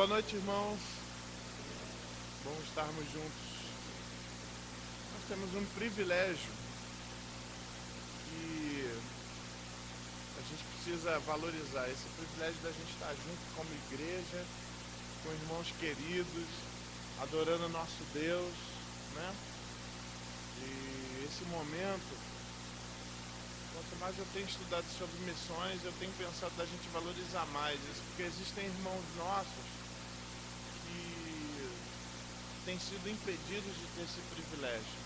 Boa noite, irmãos. Bom estarmos juntos. Nós temos um privilégio e a gente precisa valorizar esse privilégio da gente estar junto como igreja, com irmãos queridos, adorando o nosso Deus, né? E esse momento, quanto mais eu tenho estudado sobre missões, eu tenho pensado da gente valorizar mais isso, porque existem irmãos nossos que têm sido impedidos de ter esse privilégio.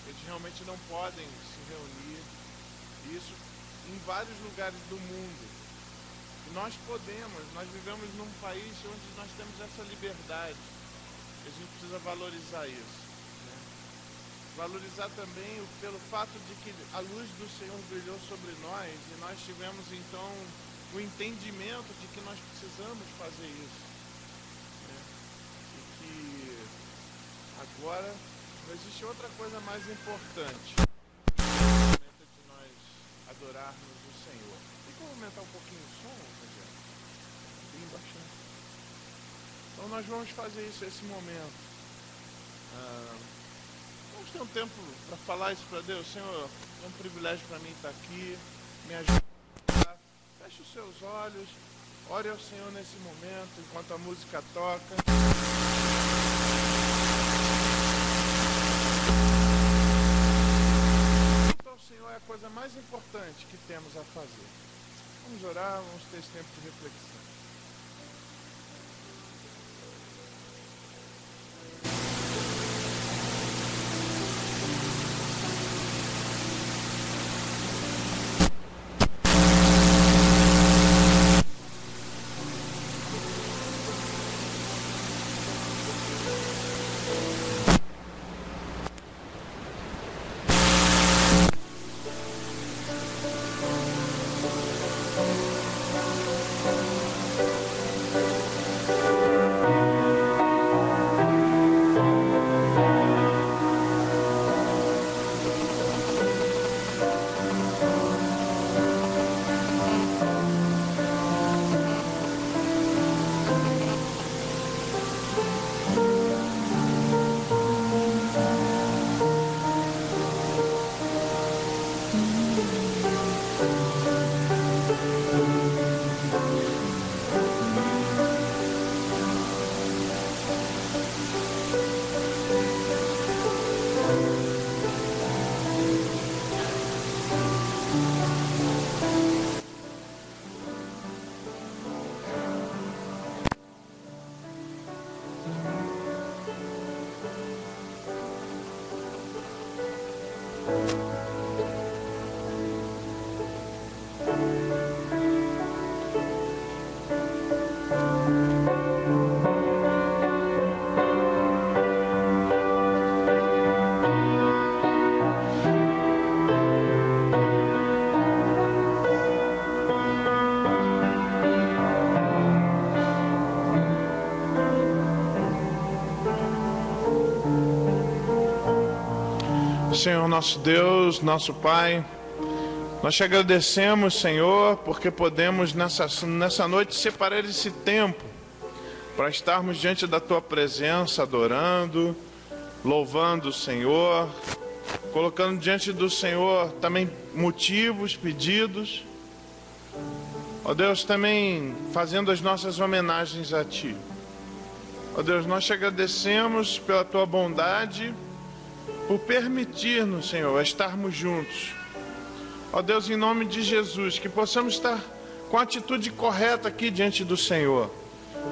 Eles realmente não podem se reunir, isso em vários lugares do mundo. E nós vivemos num país onde nós temos essa liberdade. A gente precisa valorizar isso, né? Valorizar também pelo fato de que a luz do Senhor brilhou sobre nós e nós tivemos então o entendimento de que nós precisamos fazer isso, né? E que agora não existe outra coisa mais importante no momento de nós adorarmos o Senhor. Tem como aumentar um pouquinho o som, Rogério? Bem baixinho. Então nós vamos fazer isso esse momento. Vamos ter um tempo para falar isso para Deus. Senhor, é um privilégio para mim estar aqui. Me ajuda. Feche os seus olhos. Ore ao Senhor nesse momento, enquanto a música toca. Então, o Senhor é a coisa mais importante que temos a fazer. Vamos orar, vamos ter esse tempo de reflexão. Senhor nosso Deus, nosso Pai, nós te agradecemos, Senhor, porque podemos nessa noite separar esse tempo para estarmos diante da Tua presença, adorando, louvando o Senhor, colocando diante do Senhor também motivos, pedidos. Ó Deus, também fazendo as nossas homenagens a Ti. Ó Deus, nós te agradecemos pela Tua bondade, por permitir-nos, Senhor, estarmos juntos. Ó Deus, em nome de Jesus, que possamos estar com a atitude correta aqui diante do Senhor.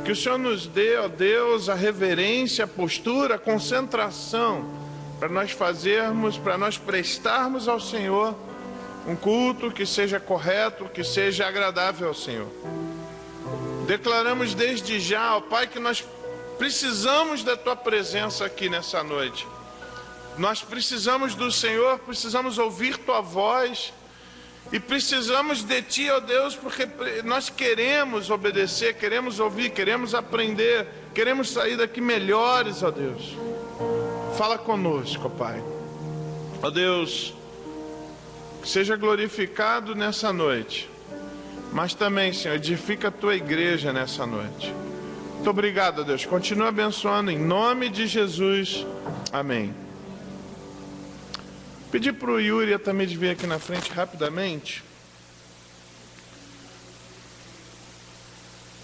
Que o Senhor nos dê, ó Deus, a reverência, a postura, a concentração para nós fazermos, para nós prestarmos ao Senhor um culto que seja correto, que seja agradável ao Senhor. Declaramos desde já, ó Pai, que nós precisamos da Tua presença aqui nessa noite. Nós precisamos do Senhor, precisamos ouvir Tua voz e precisamos de Ti, ó Deus, porque nós queremos obedecer, queremos ouvir, queremos aprender, queremos sair daqui melhores, ó Deus. Fala conosco, ó Pai. Ó Deus, que seja glorificado nessa noite, mas também, Senhor, edifica a Tua igreja nessa noite. Muito obrigado, Deus. Continua abençoando em nome de Jesus. Amém. Pedi para o Yuri também de vir aqui na frente rapidamente.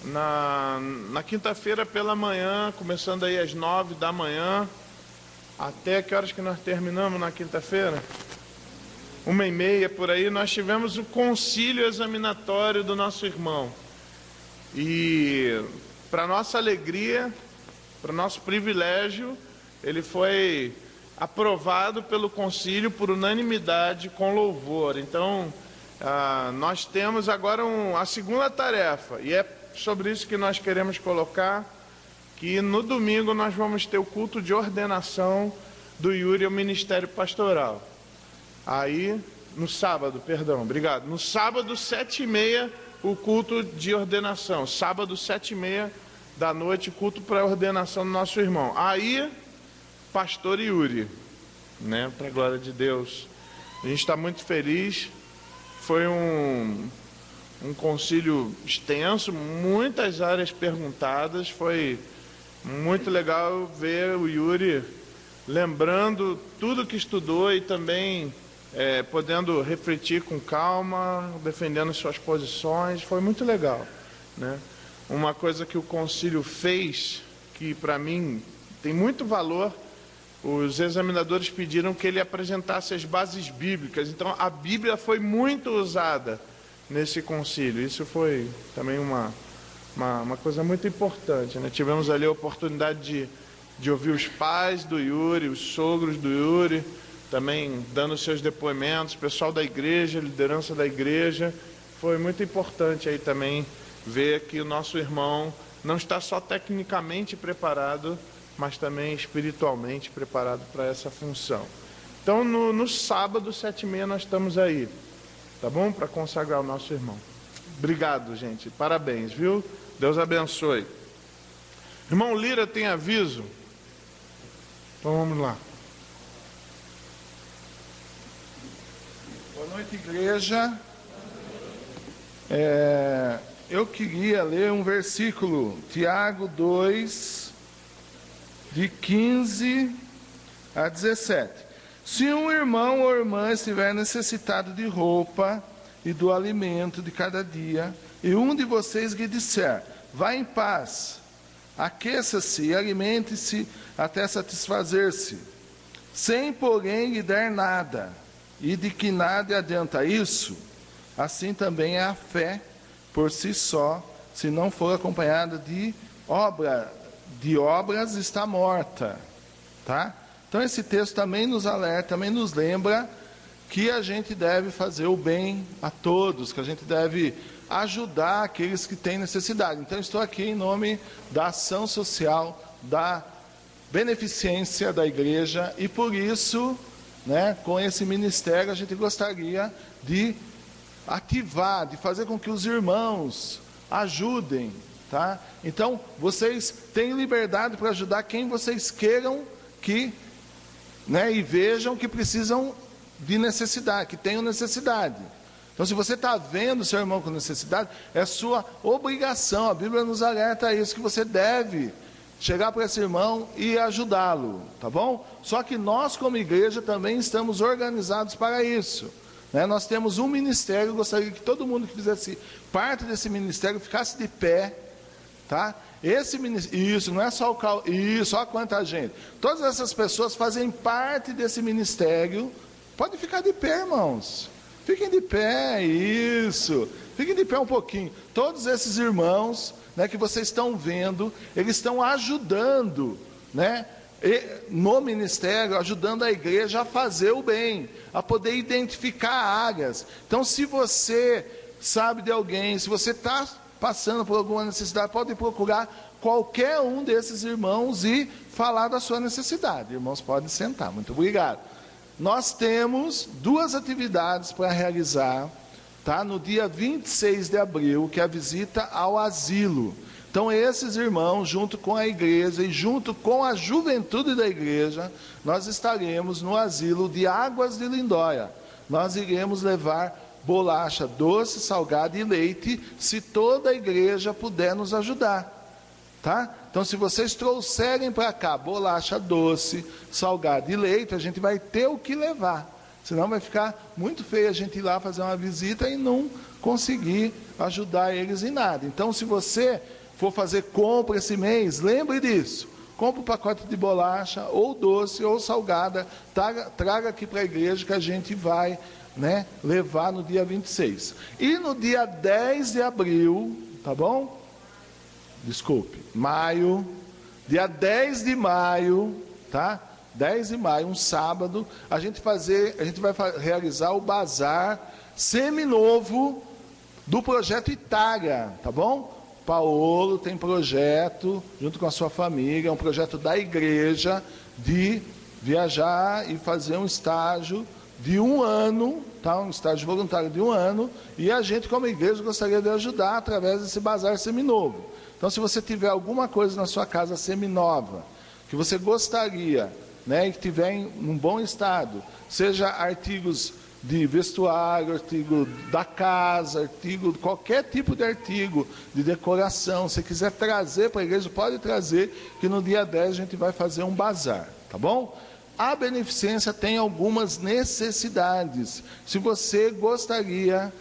Na quinta-feira pela manhã, começando aí às 9 da manhã, até que horas que nós terminamos na quinta-feira? 1h30 por aí, nós tivemos o concílio examinatório do nosso irmão. E, para nossa alegria, para nosso privilégio, ele foi aprovado pelo concílio por unanimidade com louvor. Então, nós temos agora a segunda tarefa, e é sobre isso que nós queremos colocar, que no domingo nós vamos ter o culto de ordenação do Yuri ao Ministério Pastoral. Aí, no sábado, obrigado. No sábado, 7h30, o culto de ordenação. Sábado, 7h30 da noite, culto para a ordenação do nosso irmão. Aí, pastor Yuri, né, para a glória de Deus. A gente está muito feliz. Foi um concílio extenso, muitas áreas perguntadas. Foi muito legal ver o Yuri lembrando tudo que estudou e também podendo refletir com calma, defendendo suas posições. Foi muito legal, né? Uma coisa que o concílio fez, que para mim tem muito valor, os examinadores pediram que ele apresentasse as bases bíblicas. Então a Bíblia foi muito usada nesse concílio. Isso foi também uma coisa muito importante, né? Tivemos ali a oportunidade de ouvir os pais do Yuri, os sogros do Yuri, também dando seus depoimentos, pessoal da igreja, liderança da igreja. Foi muito importante aí também ver que o nosso irmão não está só tecnicamente preparado, mas também espiritualmente preparado para essa função. Então, no sábado, 7h30, nós estamos aí, tá bom? Para consagrar o nosso irmão. Obrigado, gente. Parabéns, viu? Deus abençoe. Irmão Lira tem aviso? Então, vamos lá. Boa noite, igreja. Eu queria ler um versículo, Tiago 2, de 15 a 17. Se um irmão ou irmã estiver necessitado de roupa e do alimento de cada dia, e um de vocês lhe disser, vá em paz, aqueça-se e alimente-se até satisfazer-se, sem porém lhe der nada, e de que nada adianta isso, assim também é a fé por si só, se não for acompanhada de obras, está morta, tá? Então esse texto também nos alerta, também nos lembra que a gente deve fazer o bem a todos, que a gente deve ajudar aqueles que têm necessidade. Então estou aqui em nome da ação social, da beneficência da igreja, e por isso, né, com esse ministério a gente gostaria de ativar, de fazer com que os irmãos ajudem, tá? Então, vocês têm liberdade para ajudar quem vocês queiram que, né, e vejam que precisam de necessidade, que tenham necessidade. Então, se você está vendo seu irmão com necessidade, é sua obrigação, a Bíblia nos alerta a isso, que você deve chegar para esse irmão e ajudá-lo, tá bom? Só que nós, como igreja, também estamos organizados para isso, né? Nós temos um ministério, eu gostaria que todo mundo que fizesse parte desse ministério ficasse de pé, tá? Esse ministério, isso, não é só isso, olha quanta gente. Todas essas pessoas fazem parte desse ministério. Pode ficar de pé, irmãos. Fiquem de pé, isso. Fiquem de pé um pouquinho. Todos esses irmãos, né, que vocês estão vendo, eles estão ajudando, né, no ministério, ajudando a igreja a fazer o bem, a poder identificar áreas. Então, se você sabe de alguém, se você está passando por alguma necessidade, pode procurar qualquer um desses irmãos e falar da sua necessidade. Irmãos, podem sentar. Muito obrigado. Nós temos 2 atividades para realizar, tá? No dia 26 de abril, que é a visita ao asilo. Então, esses irmãos, junto com a igreja e junto com a juventude da igreja, nós estaremos no asilo de Águas de Lindóia. Nós iremos levar bolacha doce, salgada e leite, se toda a igreja puder nos ajudar, Tá? Então, se vocês trouxerem para cá bolacha doce, salgado e leite, a gente vai ter o que levar. Senão vai ficar muito feio a gente ir lá fazer uma visita e não conseguir ajudar eles em nada. Então, se você for fazer compra esse mês, lembre disso. Compre um pacote de bolacha, ou doce, ou salgada, traga aqui para a igreja que a gente vai, né, levar no dia 26. E no dia 10 de abril, tá bom? Desculpe, maio, dia 10 de maio, tá? 10 de maio, um sábado, a gente vai realizar o bazar seminovo do projeto Itália, tá bom? Paulo tem projeto, junto com a sua família, é um projeto da igreja de viajar e fazer um estágio de 1 ano, tá? Um estágio voluntário de 1 ano, e a gente, como igreja, gostaria de ajudar através desse bazar seminovo. Então, se você tiver alguma coisa na sua casa seminova, que você gostaria, né, e que tiver em um bom estado, seja artigos de vestuário, artigo da casa, artigo, qualquer tipo de artigo de decoração, se quiser trazer para a igreja, pode trazer, que no dia 10 a gente vai fazer um bazar, tá bom? A beneficência tem algumas necessidades. Se você gostaria,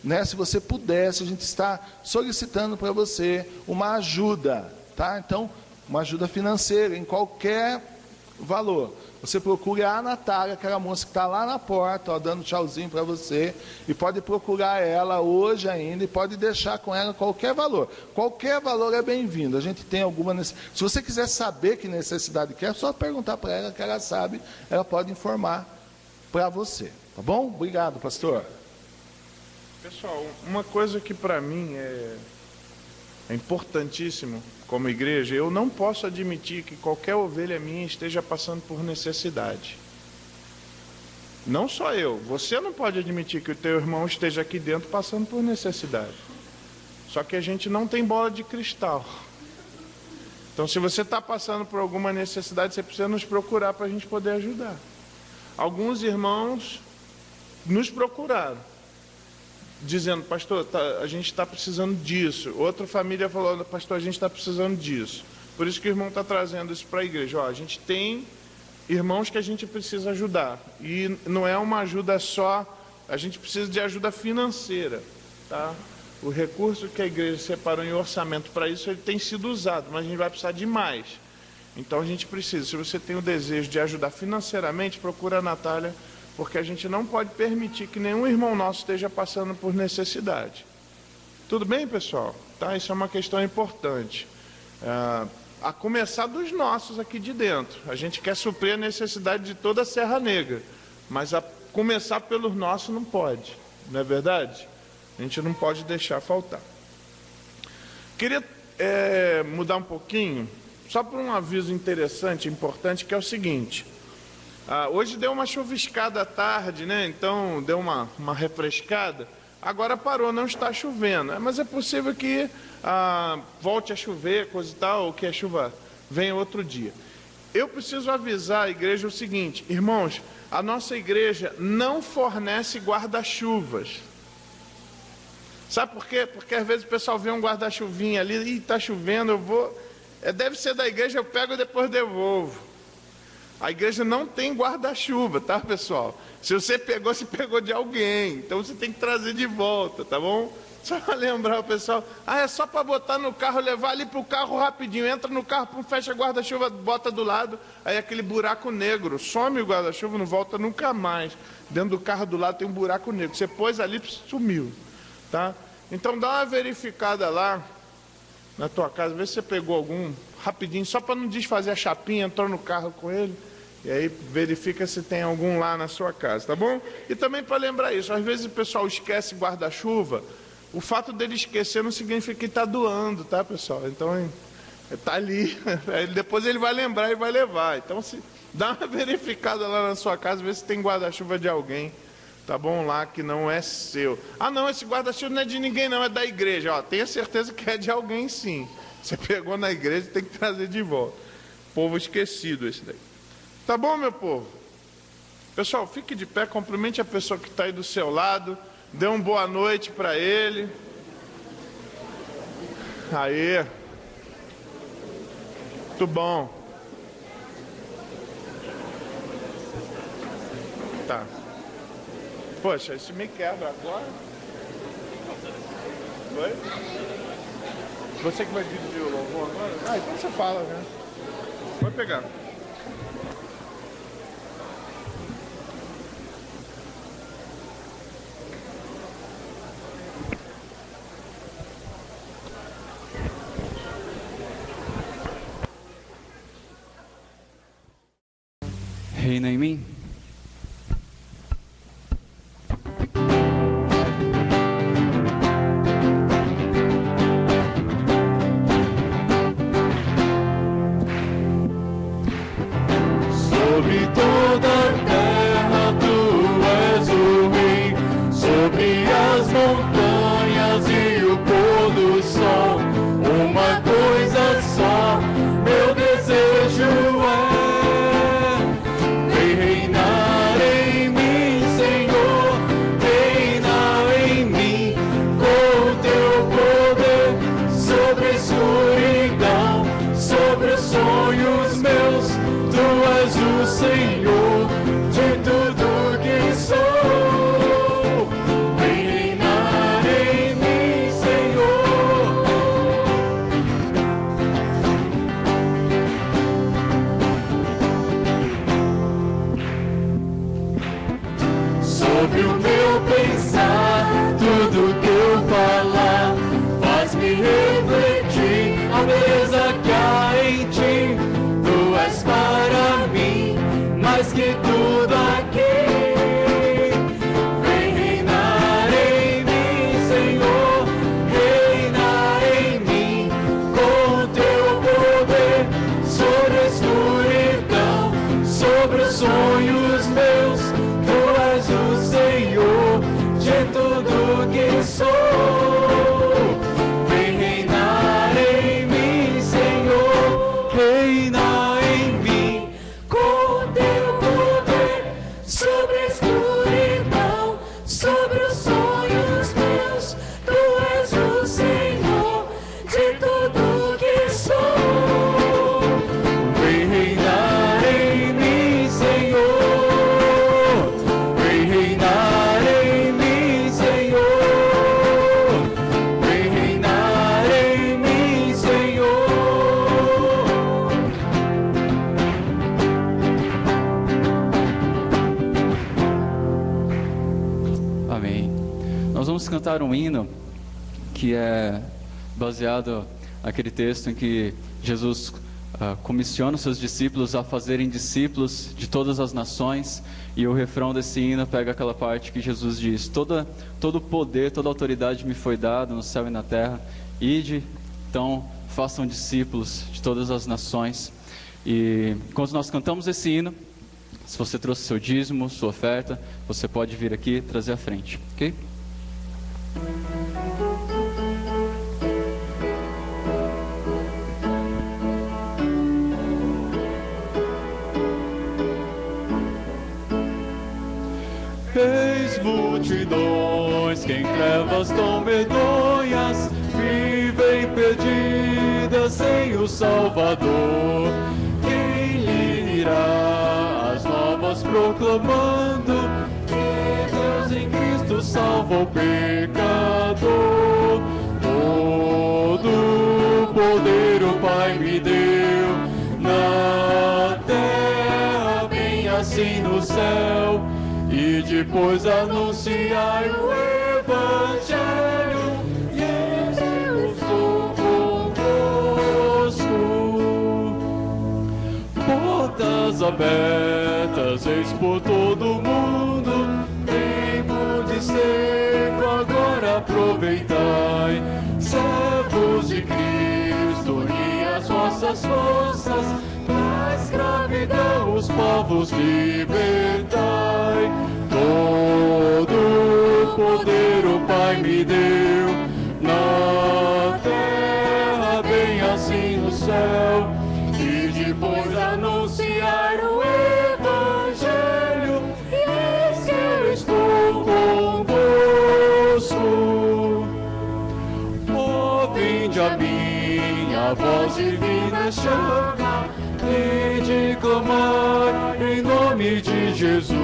né, se você pudesse, a gente está solicitando para você uma ajuda, tá? Então, uma ajuda financeira em qualquer valor. Você procure a Natália, aquela moça que está lá na porta, ó, dando tchauzinho para você, e pode procurar ela hoje ainda, e pode deixar com ela qualquer valor. Qualquer valor é bem-vindo. A gente tem alguma necessidade. Se você quiser saber que necessidade quer, é só perguntar para ela, que ela sabe, ela pode informar para você. Tá bom? Obrigado, pastor. Pessoal, uma coisa que para mim é importantíssimo como igreja, eu não posso admitir que qualquer ovelha minha esteja passando por necessidade. Não só eu, você não pode admitir que o teu irmão esteja aqui dentro passando por necessidade. Só que a gente não tem bola de cristal. Então, se você está passando por alguma necessidade, você precisa nos procurar para a gente poder ajudar. Alguns irmãos nos procuraram, dizendo, pastor, a gente está precisando disso. Outra família falou, pastor, a gente está precisando disso. Por isso que o irmão está trazendo isso para a igreja. Ó, a gente tem irmãos que a gente precisa ajudar. E não é uma ajuda só, a gente precisa de ajuda financeira. Tá? O recurso que a igreja separou em orçamento para isso, ele tem sido usado, mas a gente vai precisar de mais. Então a gente precisa, se você tem o desejo de ajudar financeiramente, procura a Natália, porque a gente não pode permitir que nenhum irmão nosso esteja passando por necessidade. Tudo bem, pessoal? Tá? Isso é uma questão importante. A começar dos nossos aqui de dentro. A gente quer suprir a necessidade de toda a Serra Negra, mas a começar pelos nossos não pode. Não é verdade? A gente não pode deixar faltar. Queria mudar um pouquinho, só por um aviso interessante, importante, que é o seguinte. Hoje deu uma chuviscada à tarde, né? Então deu uma refrescada. Agora parou, não está chovendo. Mas é possível que volte a chover, coisa e tal, ou que a chuva venha outro dia. Eu preciso avisar a igreja o seguinte, irmãos, a nossa igreja não fornece guarda-chuvas. Sabe por quê? Porque às vezes o pessoal vê um guarda-chuvinha ali, e está chovendo, eu vou... deve ser da igreja, eu pego e depois devolvo. A igreja não tem guarda-chuva, tá, pessoal? Se você pegou de alguém. Então você tem que trazer de volta, tá bom? Só para lembrar o pessoal. É só para botar no carro, levar ali para o carro rapidinho. Entra no carro, fecha guarda-chuva, bota do lado. Aí aquele buraco negro. Some o guarda-chuva, não volta nunca mais. Dentro do carro do lado tem um buraco negro. Você pôs ali, sumiu. Tá? Então dá uma verificada lá na tua casa. Vê se você pegou algum rapidinho. Só para não desfazer a chapinha, entrou no carro com ele. E aí verifica se tem algum lá na sua casa, tá bom? E também para lembrar isso, às vezes o pessoal esquece guarda-chuva, o fato dele esquecer não significa que está doando, tá, pessoal? Então, está ali, depois ele vai lembrar e vai levar. Então, dá uma verificada lá na sua casa, vê se tem guarda-chuva de alguém, tá bom? Lá que não é seu. Não, esse guarda-chuva não é de ninguém não, é da igreja. Ó, tenha certeza que é de alguém sim. Você pegou na igreja, tem que trazer de volta. Povo esquecido esse daí. Tá bom, meu povo? Pessoal, fique de pé, cumprimente a pessoa que está aí do seu lado, dê uma boa noite para ele. Aí. Muito bom. Tá. Poxa, isso me quebra agora. Oi? Você que vai dirigir o louvor agora? Ah, então você fala, né? Vai pegar. Reina em mim. Sobre toda a terra tu és o rei, sobre as montanhas e o pôr do sol. Uma coisa só, meu desejo é reinar em mim, Senhor, reinar em mim, com o teu poder sobre a escuridão, sobre os sonhos meus. Tu és o Senhor de tudo que sou. Vem reinar em mim, Senhor. Sobre o meu pensar, tudo que eu falar, faz-me refletir a beleza que há em ti. Tu és para mim mais que tudo aqui. Vem reinar em mim, Senhor, reinar em mim, com o teu poder sobre a escuridão, sobre os sonhos meus. Tu és o Senhor de tudo que sou. Vem reinar em mim, Senhor, reinar em mim, com o teu poder sobre a escuridão, sobre os sonhos meus. Tu és o Senhor de tudo que sou. Vem reinar em mim, Senhor, vem reinar em mim, Senhor, vem reinar em mim, Senhor. Amém. Nós vamos cantar um hino que é baseado naquele texto em que Jesus comissiona os seus discípulos a fazerem discípulos de todas as nações, e o refrão desse hino pega aquela parte que Jesus diz: todo o poder, toda a autoridade me foi dada no céu e na terra, ide, então façam discípulos de todas as nações. E quando nós cantamos esse hino, se você trouxe seu dízimo, sua oferta, você pode vir aqui trazer à frente, ok? Eis multidões que em trevas tão medonhas vivem perdidas sem o Salvador. Quem lhe irá as novas proclamando que Deus em Cristo salva o pecador? Todo o poder o Pai me deu na terra, bem assim no céu. E depois anunciai o Evangelho, e eu estou convosco. Portas abertas, eis por todo o mundo, tempo de seco, agora aproveitai. Servos de Cristo, uni as vossas forças, da escravidão os povos libertai. Todo o poder o Pai me deu na terra, bem assim no céu. E depois anunciar o Evangelho, e eis que eu estou convosco. Oh, vinde a mim, a voz divina chama, de clamar em nome de Jesus,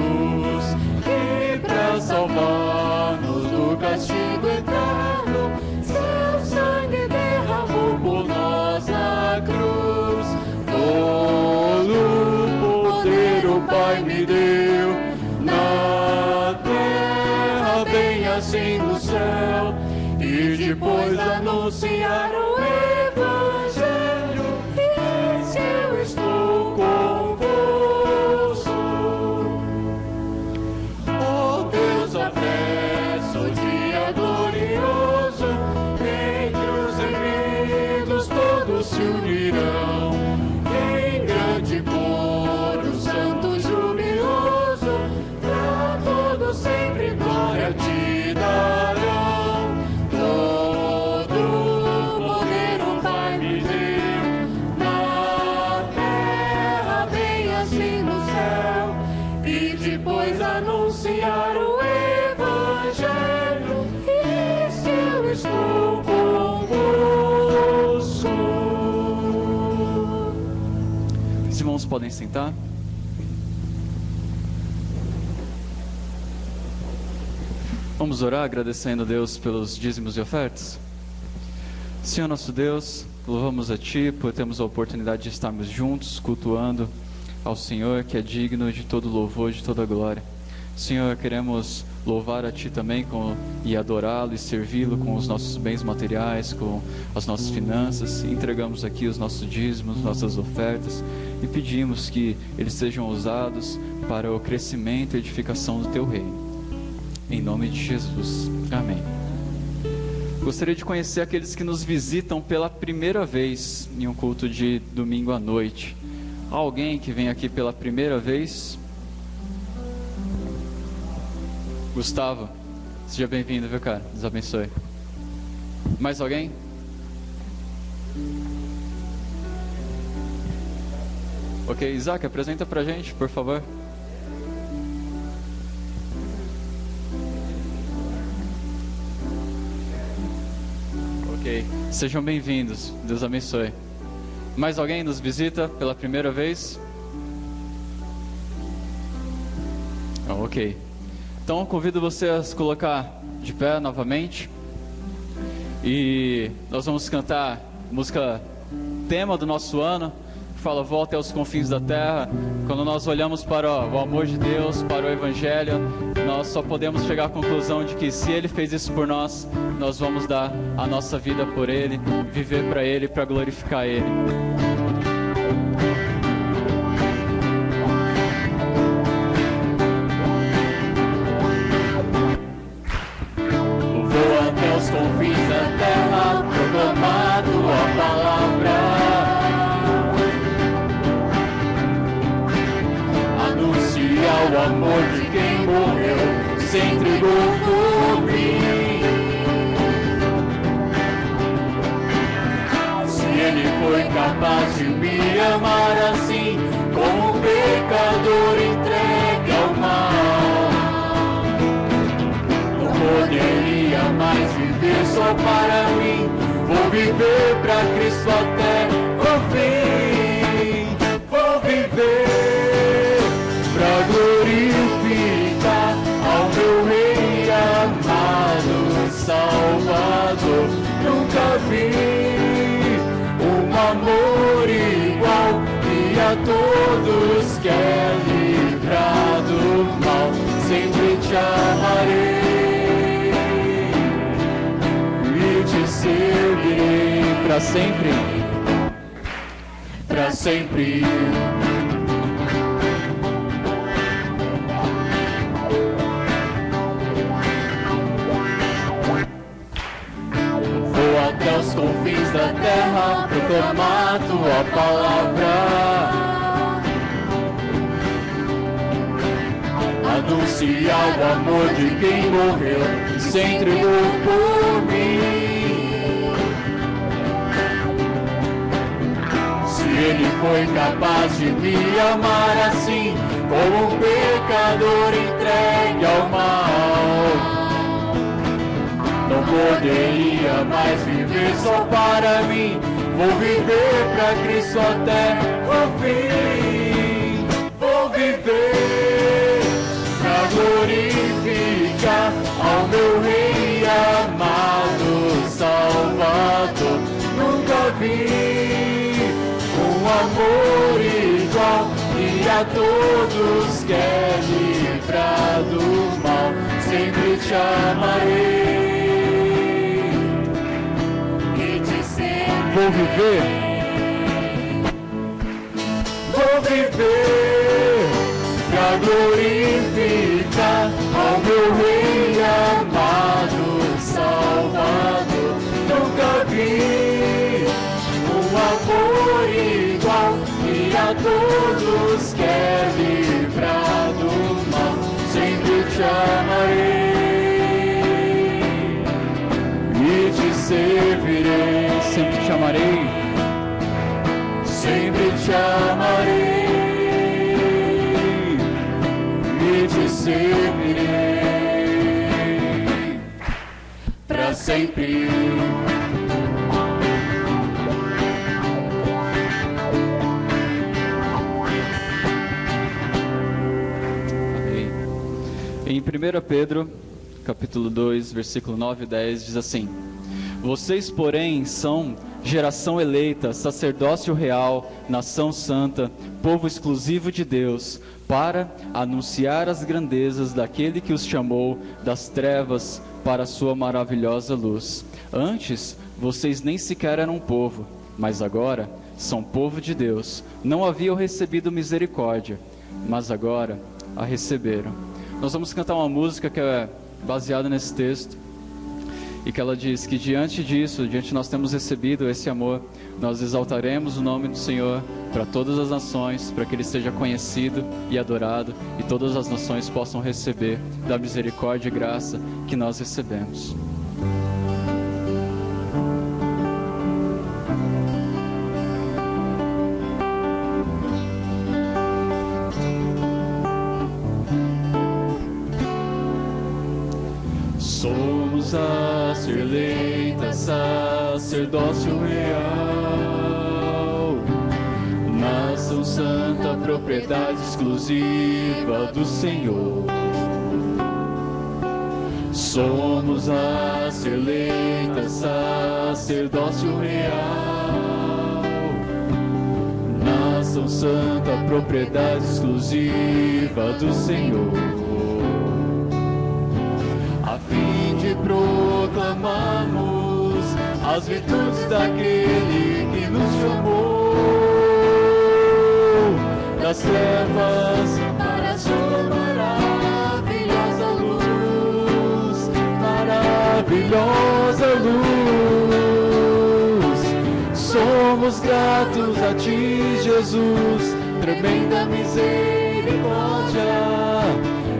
que pra salvar-nos do castigo eterno, seu sangue derramou por nós na cruz. Todo poder o Pai me deu, na terra bem assim no céu, e depois anunciar o Evangelho, e se eu estou convosco. Oh Deus, apressa o dia glorioso, entre os eleitos todos se unirão, em grande coro santo jubiloso, pra todos sempre glória te darão. Anunciar o Evangelho, e se eu estou convosco. Os irmãos podem sentar. Vamos orar agradecendo a Deus pelos dízimos e ofertas. Senhor nosso Deus, louvamos a Ti por termos a oportunidade de estarmos juntos cultuando ao Senhor, que é digno de todo louvor, de toda glória. Senhor, queremos louvar a Ti também e adorá-lo e servi-lo com os nossos bens materiais, com as nossas finanças. Entregamos aqui os nossos dízimos, nossas ofertas, e pedimos que eles sejam usados para o crescimento e edificação do Teu reino. Em nome de Jesus. Amém. Gostaria de conhecer aqueles que nos visitam pela primeira vez em um culto de domingo à noite. Há alguém que vem aqui pela primeira vez? Gustavo, seja bem-vindo, viu, cara? Deus abençoe. Mais alguém? Ok, Isaac, apresenta pra gente, por favor. Ok, sejam bem-vindos, Deus abençoe. Mais alguém nos visita pela primeira vez? Ok. Então convido você a se colocar de pé novamente, e nós vamos cantar a música tema do nosso ano, que fala volta aos confins da terra. Quando nós olhamos para o amor de Deus, para o Evangelho, nós só podemos chegar à conclusão de que se Ele fez isso por nós, nós vamos dar a nossa vida por Ele, viver para Ele, para glorificar Ele. Confins da terra, proclamado a palavra, anuncia o amor de quem morreu, se entregou por mim. Se Ele foi capaz de me amar assim, como um pecador entregue ao mal, não poderia mais viver só para mim. Vou viver pra Cristo até o fim. Vou viver pra glorificar ao meu Rei amado, Salvador. Nunca vi um amor igual, que a todos quer livrar do mal. Sempre te amarei, te servirei para sempre, para sempre. Vou até os confins da terra, proclamar tua palavra, anunciar o amor de quem morreu, se entregou por mim. Ele foi capaz de me amar assim, como um pecador entregue ao mal. Não poderia mais viver só para mim, vou viver pra Cristo até o fim. a todos quer livrar do mal. Sempre te amarei e te servirei. Vou viver pra glorificar ao meu Rei amado, Salvador. Nunca vi um amor igual, e a todos quer livrar do mal. Sempre te amarei e te servirei. Sempre te amarei, sempre te amarei e te servirei pra sempre. Amém. Em 1 Pedro, capítulo 2, versículo 9 e 10, diz assim: vocês, porém, são geração eleita, sacerdócio real, nação santa, povo exclusivo de Deus, para anunciar as grandezas daquele que os chamou das trevas para a sua maravilhosa luz. Antes, vocês nem sequer eram povo, mas agora são povo de Deus. Não haviam recebido misericórdia, mas agora a receberam. Nós vamos cantar uma música que é baseada nesse texto, e que ela diz que diante disso, diante de nós temos recebido esse amor, nós exaltaremos o nome do Senhor para todas as nações, para que Ele seja conhecido e adorado, e todas as nações possam receber da misericórdia e graça que nós recebemos. Somos a ser eleita, sacerdócio real, nação santa, propriedade exclusiva do Senhor. Somos a ser eleita, sacerdócio real, nação santa, propriedade exclusiva do Senhor. Proclamamos as virtudes daquele que nos chamou das trevas para a sua maravilhosa luz, maravilhosa luz. Somos gratos a Ti, Jesus, tremenda misericórdia.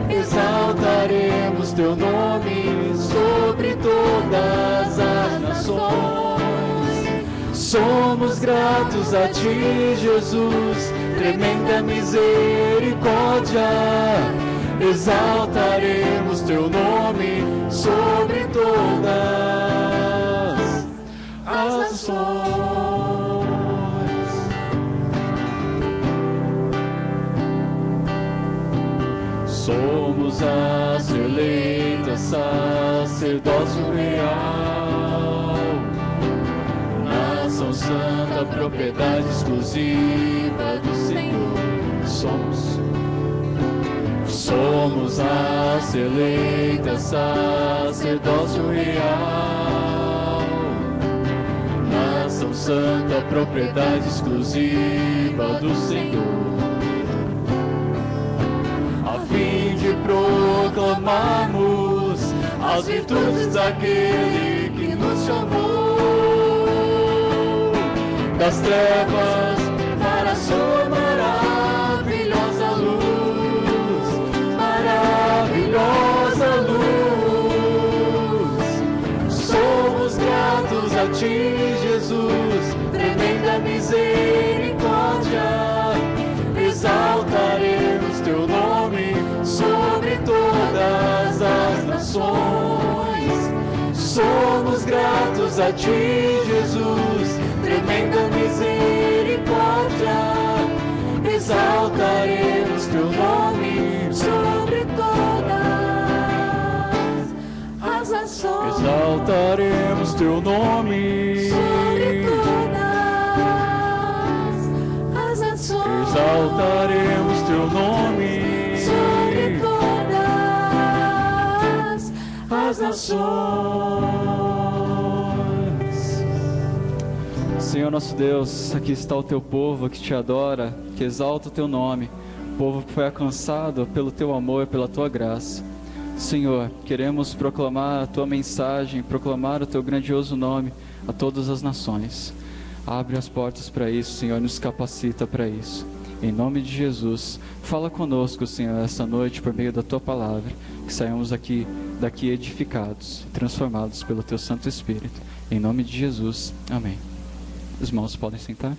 Exaltaremos Teu nome sobre todas as nações. Somos gratos a Ti, Jesus, tremenda misericórdia. Exaltaremos Teu nome sobre todas as nações. Somos a ser eleita, sacerdócio real, nação santa, propriedade exclusiva do Senhor. Somos a ser eleita, sacerdócio real, nação santa, propriedade exclusiva do Senhor. Proclamamos as virtudes daquele que nos chamou das trevas para a sua maravilhosa luz, maravilhosa luz. Somos gratos a Ti, Jesus, tremenda misericórdia. Exaltaremos Teu nome sobre todas as nações. Somos gratos a Ti, Jesus, tremenda misericórdia. Exaltaremos Teu nome sobre todas as nações. Exaltaremos Teu nome sobre todas as nações. exaltaremos teu nome sobre todas as nações. Senhor nosso Deus, aqui está o teu povo que te adora, que exalta o teu nome, povo que foi alcançado pelo teu amor e pela tua graça. Senhor, queremos proclamar a tua mensagem, proclamar o teu grandioso nome a todas as nações. Abre as portas para isso, Senhor, nos capacita para isso. Em nome de Jesus, fala conosco, Senhor, esta noite por meio da tua palavra, que saímos daqui edificados, transformados pelo teu Santo Espírito. Em nome de Jesus, amém. Os irmãos podem sentar.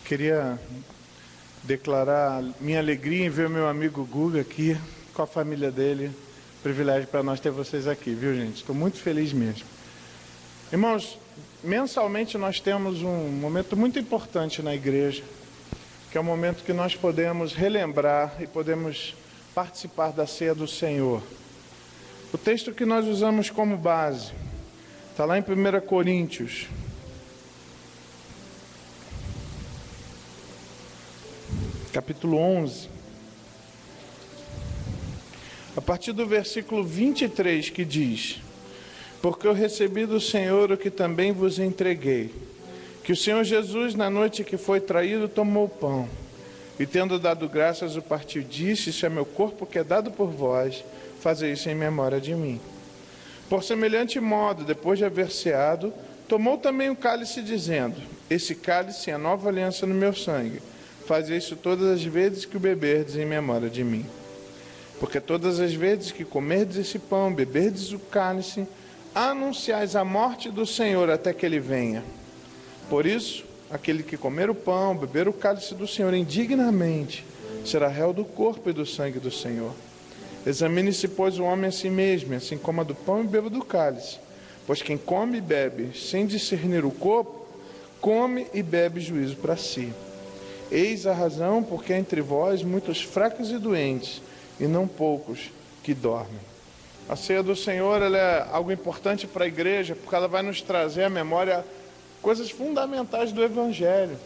Queria declarar minha alegria em ver meu amigo Guga aqui, com a família dele. Privilégio para nós ter vocês aqui, viu, gente? Estou muito feliz mesmo. Irmãos, mensalmente nós temos um momento muito importante na igreja, que é o momento que nós podemos relembrar e podemos participar da ceia do Senhor. O texto que nós usamos como base está lá em 1 Coríntios. Capítulo 11, a partir do versículo 23, que diz: porque eu recebi do Senhor o que também vos entreguei, que o Senhor Jesus, na noite que foi traído, tomou o pão, e tendo dado graças, o partiu, disse: isso é meu corpo que é dado por vós, fazei isso em memória de mim. Por semelhante modo, depois de haver ceado, tomou também o cálice, dizendo: esse cálice é a nova aliança no meu sangue. Fazei isso todas as vezes que o beberdes em memória de mim. Porque todas as vezes que comerdes esse pão, beberdes o cálice, anunciais a morte do Senhor até que ele venha. Por isso, aquele que comer o pão, beber o cálice do Senhor indignamente, será réu do corpo e do sangue do Senhor. Examine-se, pois, o homem a si mesmo, assim coma do pão e beba do cálice. Pois quem come e bebe sem discernir o corpo, come e bebe juízo para si. Eis a razão porque há entre vós muitos fracos e doentes, e não poucos que dormem. A ceia do Senhor, ela é algo importante para a igreja, porque ela vai nos trazer à memória coisas fundamentais do Evangelho.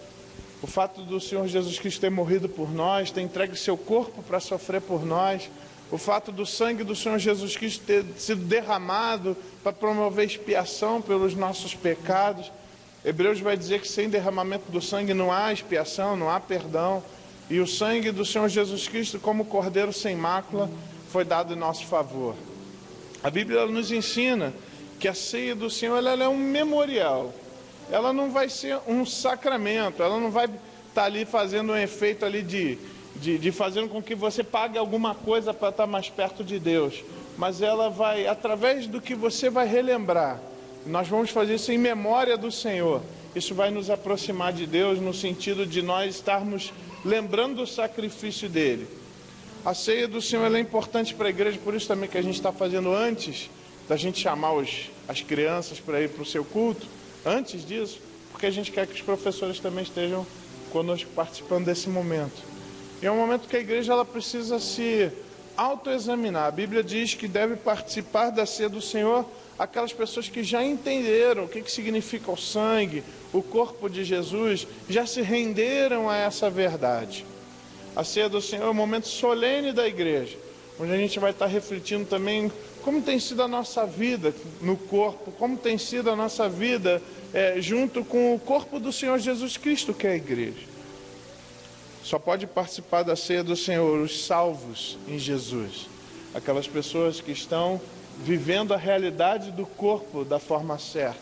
O fato do Senhor Jesus Cristo ter morrido por nós, ter entregue seu corpo para sofrer por nós. O fato do sangue do Senhor Jesus Cristo ter sido derramado para promover expiação pelos nossos pecados. Hebreus vai dizer que sem derramamento do sangue não há expiação, não há perdão. E o sangue do Senhor Jesus Cristo, como cordeiro sem mácula, foi dado em nosso favor. A Bíblia nos ensina que a ceia do Senhor ela é um memorial. Ela não vai ser um sacramento, ela não vai estar ali fazendo um efeito ali de fazendo com que você pague alguma coisa para estar mais perto de Deus. Mas ela vai, através do que você vai relembrar, nós vamos fazer isso em memória do Senhor. Isso vai nos aproximar de Deus no sentido de nós estarmos lembrando do sacrifício dele. A ceia do Senhor ela é importante para a igreja, por isso também que a gente está fazendo antes da gente chamar as crianças para ir para o seu culto, antes disso, porque a gente quer que os professores também estejam conosco participando desse momento. E é um momento que a igreja ela precisa se autoexaminar. A Bíblia diz que deve participar da ceia do Senhor aquelas pessoas que já entenderam o que significa o sangue, o corpo de Jesus, já se renderam a essa verdade. A ceia do Senhor é um momento solene da igreja, onde a gente vai estar refletindo também como tem sido a nossa vida no corpo, como tem sido a nossa vida junto com o corpo do Senhor Jesus Cristo, que é a igreja. Só pode participar da ceia do Senhor os salvos em Jesus, aquelas pessoas que estão vivendo a realidade do corpo da forma certa,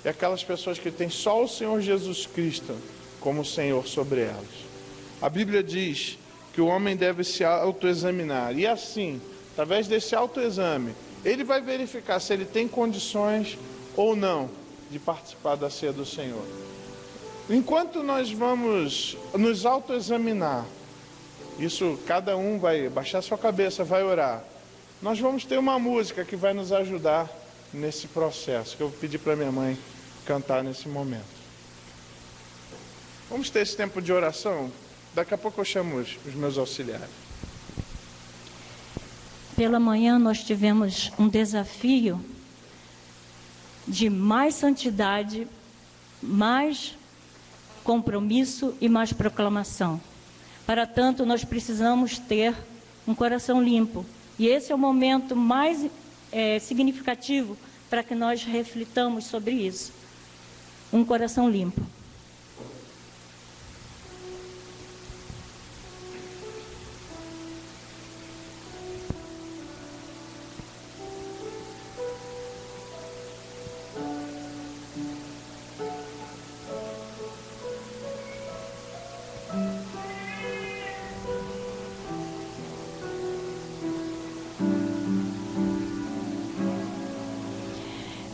e aquelas pessoas que têm só o Senhor Jesus Cristo como Senhor sobre elas. A Bíblia diz que o homem deve se autoexaminar, e assim, através desse autoexame, ele vai verificar se ele tem condições ou não de participar da ceia do Senhor. Enquanto nós vamos nos autoexaminar, isso cada um vai baixar sua cabeça, vai orar. Nós vamos ter uma música que vai nos ajudar nesse processo, que eu vou pedir para minha mãe cantar nesse momento. Vamos ter esse tempo de oração? Daqui a pouco eu chamo os meus auxiliares. Pela manhã nós tivemos um desafio de mais santidade, mais compromisso e mais proclamação. Para tanto, nós precisamos ter um coração limpo. E esse é o momento mais significativo para que nós reflitamos sobre isso. Um coração limpo.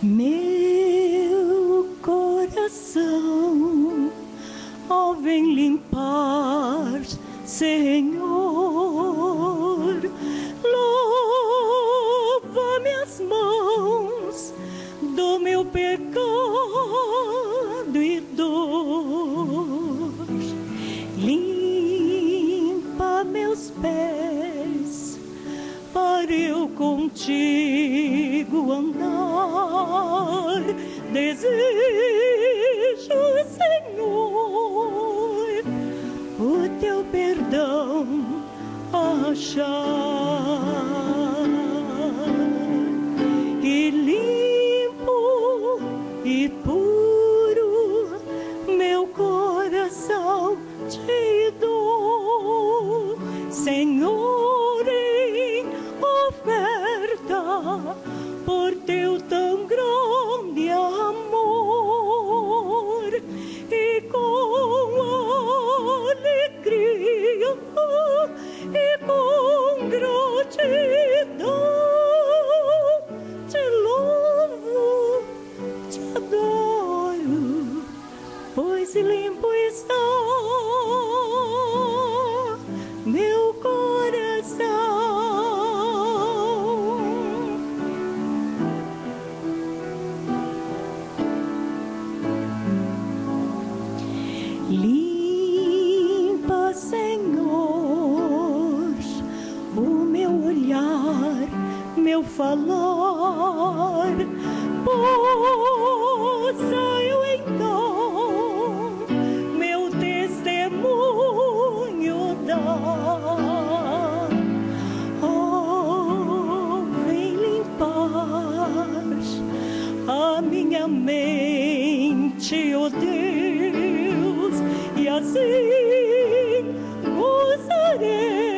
Meu coração, ó, vem limpar, Senhor, lava-me as mãos do meu pecado e dor, limpa meus pés para eu contigo andar. Desejo, Senhor, o teu perdão achar, e limpo e puro meu coração te dou, Senhor, em oferta por teu tão grande amor, e com alegria e com gratidão te louvo, te adoro, pois limpo está meu coração. Limpa, Senhor, o meu olhar, meu falar, possa eu então meu testemunho dar. Oh, vem limpar a minha mente, oh Deus, e assim gozarei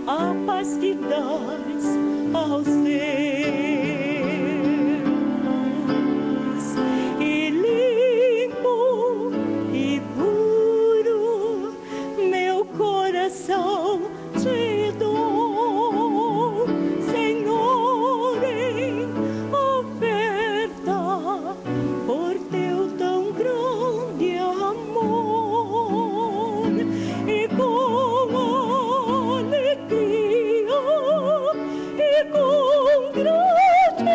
a paz que dás aos teus, e limpo e puro meu coração te dou, Senhor, em oferta por teu tão grande amor, e com alegria e com gratidão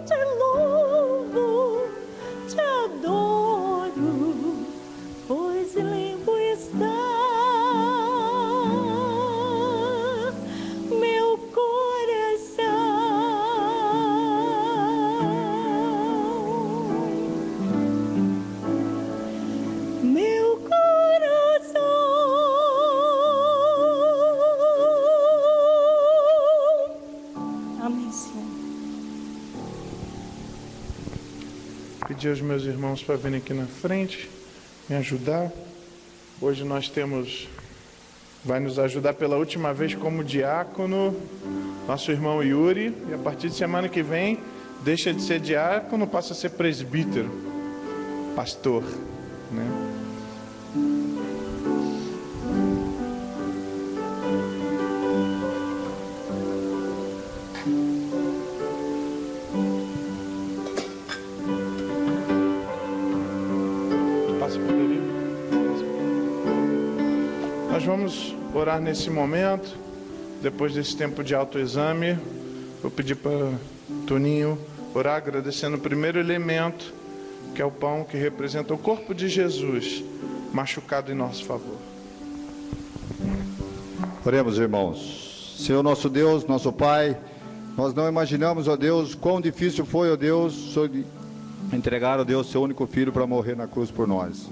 te louvo, te adoro, pois limpo está meu coração. Meu coração. Amém, Senhor. Pedir aos meus irmãos para virem aqui na frente, me ajudar. Hoje nós temos, vai nos ajudar pela última vez como diácono, nosso irmão Yuri, e a partir de semana que vem, deixa de ser diácono, passa a ser presbítero, pastor, né? Nós vamos orar nesse momento, depois desse tempo de autoexame. Vou pedir para Toninho orar, agradecendo o primeiro elemento, que é o pão que representa o corpo de Jesus, machucado em nosso favor. Oremos, irmãos. Senhor nosso Deus, nosso Pai, nós não imaginamos, ó Deus, quão difícil foi, ó Deus, entregar, ó Deus, seu único filho para morrer na cruz por nós.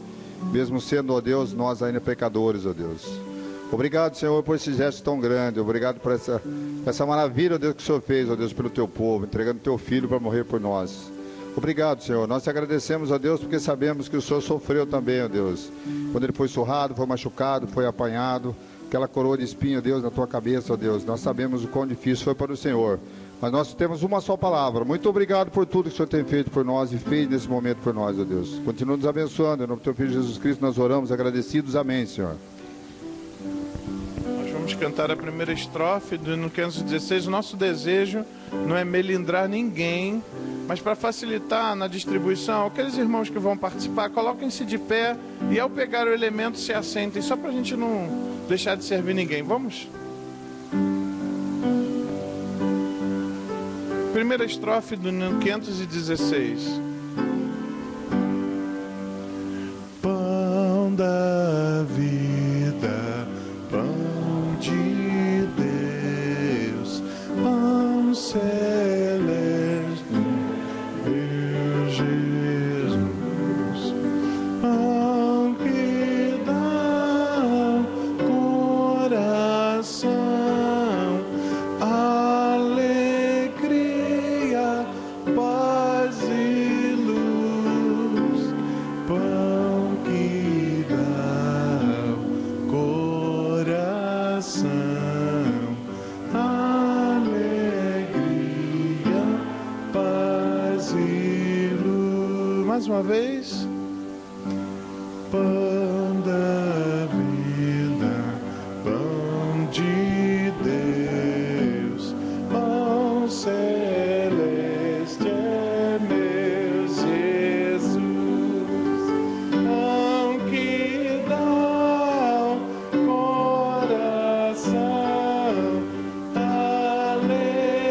Mesmo sendo, ó Deus, nós ainda pecadores, ó Deus. Obrigado, Senhor, por esse gesto tão grande. Obrigado por essa maravilha, ó Deus, que o Senhor fez, ó Deus, pelo teu povo, entregando teu filho para morrer por nós. Obrigado, Senhor. Nós te agradecemos, ó Deus, porque sabemos que o Senhor sofreu também, ó Deus. Quando ele foi surrado, foi machucado, foi apanhado, aquela coroa de espinho, ó Deus, na tua cabeça, ó Deus. Nós sabemos o quão difícil foi para o Senhor. Mas nós temos uma só palavra. Muito obrigado por tudo que o Senhor tem feito por nós e fez nesse momento por nós, ó Deus. Continua nos abençoando. Em nome do teu Filho Jesus Cristo nós oramos agradecidos. Amém, Senhor. Nós vamos cantar a primeira estrofe do hino 516. O nosso desejo não é melindrar ninguém, mas para facilitar na distribuição, aqueles irmãos que vão participar, coloquem-se de pé e ao pegar o elemento se assentem, só para a gente não deixar de servir ninguém. Vamos? Primeira estrofe do hino 516. Pão da vida, pão de Deus, pão celeste, meu Jesus, pão que dá coração, alegria, paz e luz, pão que dá coração, alegria, paz e luz. Mais uma vez. Pão da vida, pão de Deus, pão celeste é meu Jesus, pão que dá coração, alegria,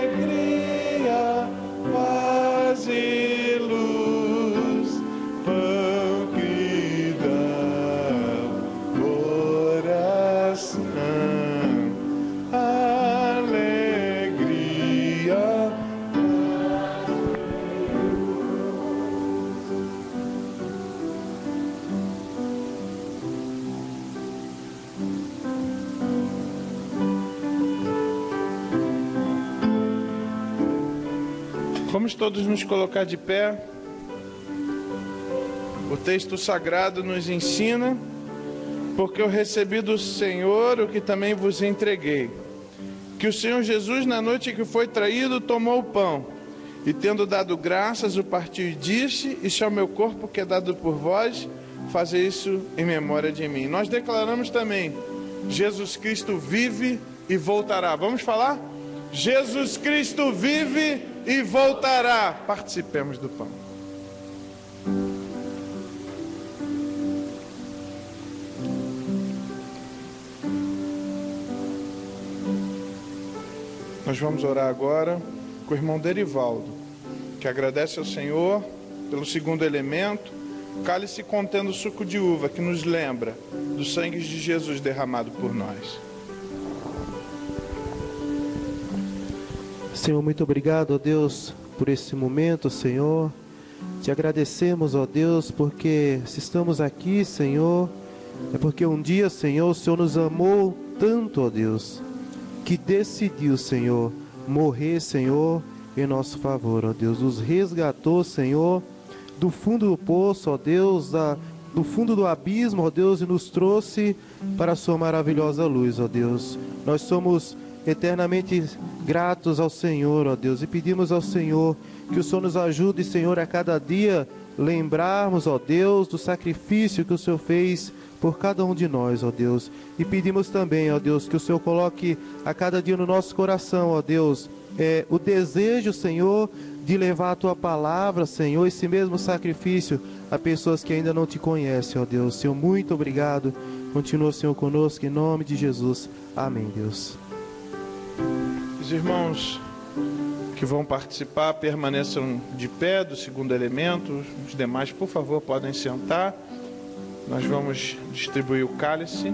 paz e luz, pão que dá coração, alegria, paz e luz. Vamos todos nos colocar de pé. O texto sagrado nos ensina: porque eu recebi do Senhor o que também vos entreguei, que o Senhor Jesus, na noite que foi traído, tomou o pão, e tendo dado graças, o partiu e disse: isso é o meu corpo que é dado por vós, fazer isso em memória de mim. Nós declaramos também: Jesus Cristo vive e voltará. Vamos falar? Jesus Cristo vive e voltará. Participemos do pão. Nós vamos orar agora com o irmão Derivaldo, que agradece ao Senhor pelo segundo elemento, cálice contendo suco de uva, que nos lembra do sangue de Jesus derramado por nós. Senhor, muito obrigado, ó Deus, por esse momento, Senhor. Te agradecemos, ó Deus, porque se estamos aqui, Senhor, é porque um dia, Senhor, o Senhor nos amou tanto, ó Deus, que decidiu, Senhor, morrer, Senhor, em nosso favor, ó Deus. Nos resgatou, Senhor, do fundo do poço, ó Deus, do fundo do abismo, ó Deus, e nos trouxe para a sua maravilhosa luz, ó Deus. Nós somos eternamente gratos ao Senhor, ó Deus, e pedimos ao Senhor que o Senhor nos ajude, Senhor, a cada dia lembrarmos, ó Deus, do sacrifício que o Senhor fez por cada um de nós, ó Deus. E pedimos também, ó Deus, que o Senhor coloque a cada dia no nosso coração, ó Deus, o desejo, Senhor, de levar a Tua palavra, Senhor, esse mesmo sacrifício a pessoas que ainda não Te conhecem, ó Deus. Senhor, muito obrigado. Continua, Senhor, conosco, em nome de Jesus. Amém, Deus. Os irmãos que vão participar permaneçam de pé do segundo elemento. Os demais, por favor, podem sentar. Nós vamos distribuir o cálice,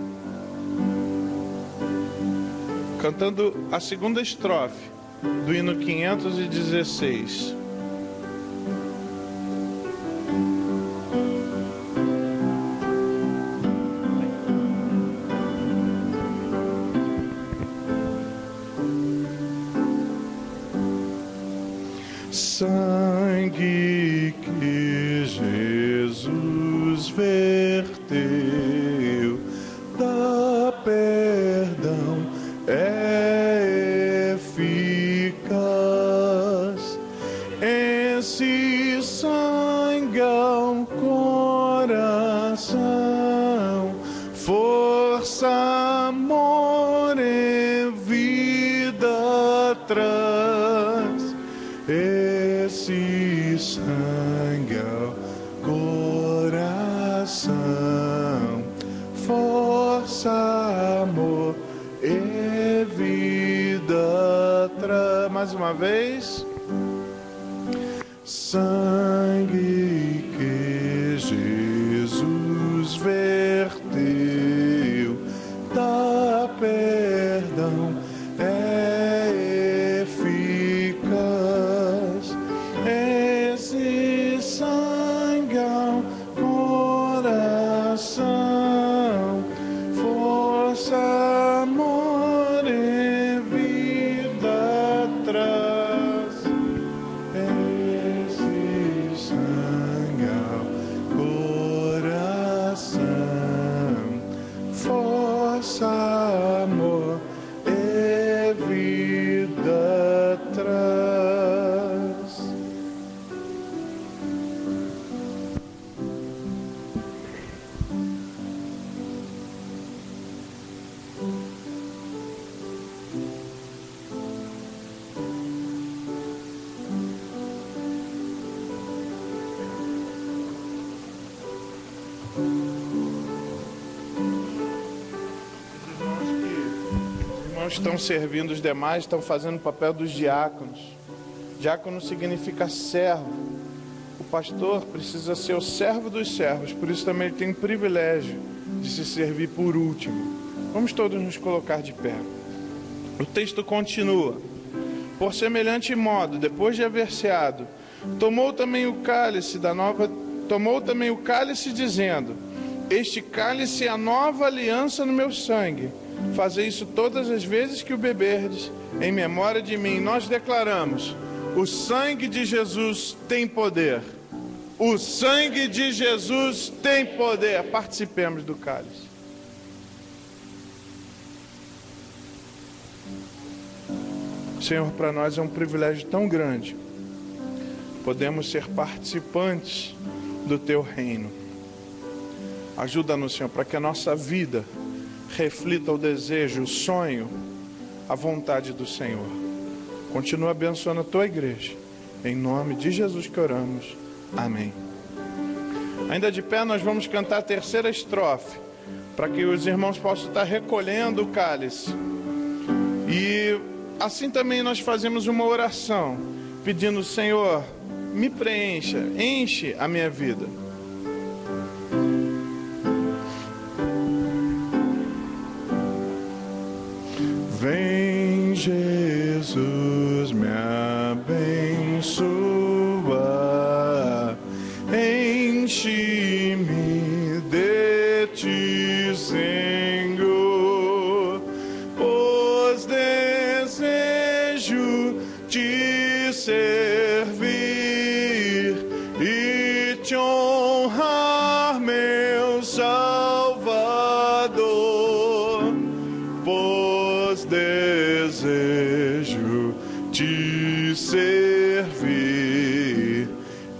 cantando a segunda estrofe do hino 516. Sangue que Jesus verteu, dá perdão, é eficaz. Esse sangue ao coração, força, amor e vida traz. Esse sangue ao coração, força, amor e vida traz. Mais uma vez. Sangue que Jesus verteu, dá perdão, é eficaz. Esse sangue ao coração, força, amor e vida traz. Esse sangue ao coração, força, amor e vida traz. Os irmãos estão servindo os demais, estão fazendo o papel dos diáconos. Diácono significa servo. O pastor precisa ser o servo dos servos, por isso também ele tem o privilégio de se servir por último. Vamos todos nos colocar de pé. O texto continua. Por semelhante modo, depois de haver ceado, tomou também o cálice dizendo: este cálice é a nova aliança no meu sangue. Fazei isso todas as vezes que o beberdes, em memória de mim. Nós declaramos: o sangue de Jesus tem poder. O sangue de Jesus tem poder. Participemos do cálice. Senhor, para nós é um privilégio tão grande. Podemos ser participantes do Teu reino. Ajuda-nos, Senhor, para que a nossa vida reflita o desejo, o sonho, a vontade do Senhor. Continua abençoando a Tua igreja. Em nome de Jesus que oramos. Amém. Ainda de pé, nós vamos cantar a terceira estrofe, para que os irmãos possam estar recolhendo o cálice. E assim também nós fazemos uma oração, pedindo: Senhor, me preencha, enche a minha vida. Vem, Jesus, me abençoa, enche-me de ti, Senhor, pois desejo te servir e te honrar, meu Salvador, pois desejo te servir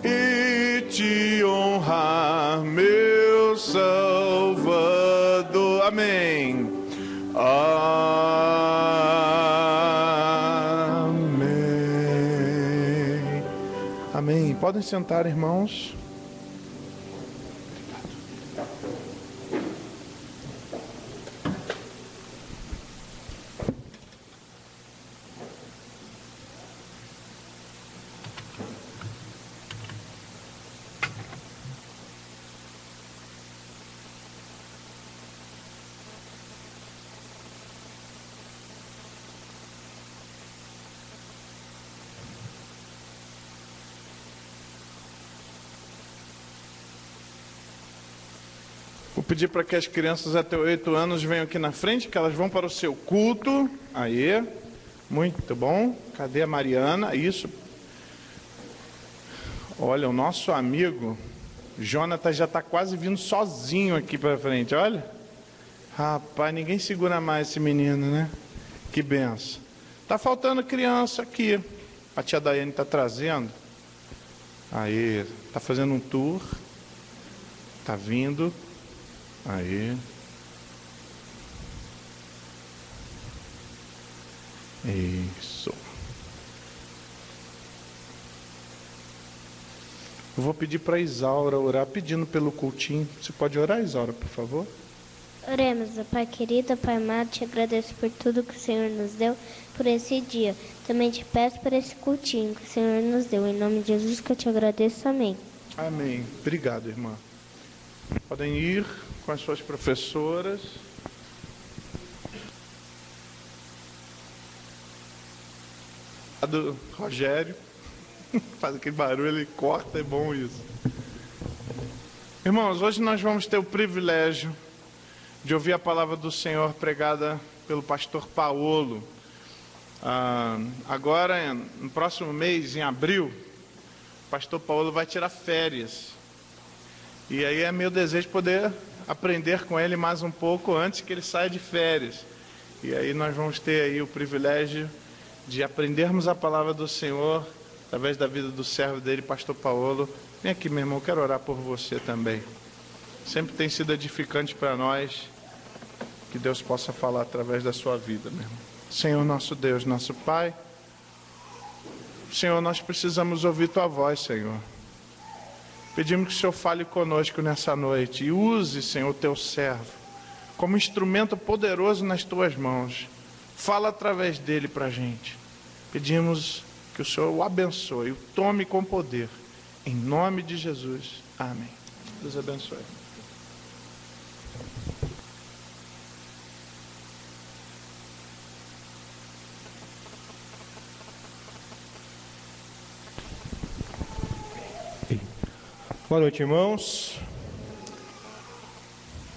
e te honrar, meu Salvador. Amém. Amém. Amém. Podem sentar, irmãos. Vou pedir para que as crianças até 8 anos venham aqui na frente, que elas vão para o seu culto. Aí, muito bom. Cadê a Mariana? Isso. Olha, o nosso amigo Jonathan já está quase vindo sozinho aqui para frente, olha. Rapaz, ninguém segura mais esse menino, né? Que benção. Tá faltando criança aqui. A tia Daiane está trazendo. Aí, tá fazendo um tour. Tá vindo. Aí. Isso. Eu vou pedir para a Isaura orar, pedindo pelo cultinho. Você pode orar, Isaura, por favor? Oremos, ó Pai querido, ó Pai amado, te agradeço por tudo que o Senhor nos deu por esse dia. Também te peço por esse cultinho que o Senhor nos deu. Em nome de Jesus que eu te agradeço. Amém. Amém. Obrigado, irmã. Podem ir com as suas professoras. A do Rogério. Faz aquele barulho, ele corta, é bom isso. Irmãos, hoje nós vamos ter o privilégio de ouvir a palavra do Senhor pregada pelo pastor Paulo. Agora, no próximo mês, em abril, o pastor Paulo vai tirar férias. E aí é meu desejo poder aprender com ele mais um pouco antes que ele saia de férias. E aí nós vamos ter aí o privilégio de aprendermos a palavra do Senhor através da vida do servo dele, pastor Paulo. Vem aqui, meu irmão, eu quero orar por você também. Sempre tem sido edificante para nós. Que Deus possa falar através da sua vida, meu irmão. Senhor, nosso Deus, nosso Pai. Senhor, nós precisamos ouvir tua voz, Senhor. Pedimos que o Senhor fale conosco nessa noite. E use, Senhor, o teu servo como instrumento poderoso nas tuas mãos. Fala através dele para a gente. Pedimos que o Senhor o abençoe, o tome com poder. Em nome de Jesus. Amém. Deus abençoe. Boa noite, irmãos.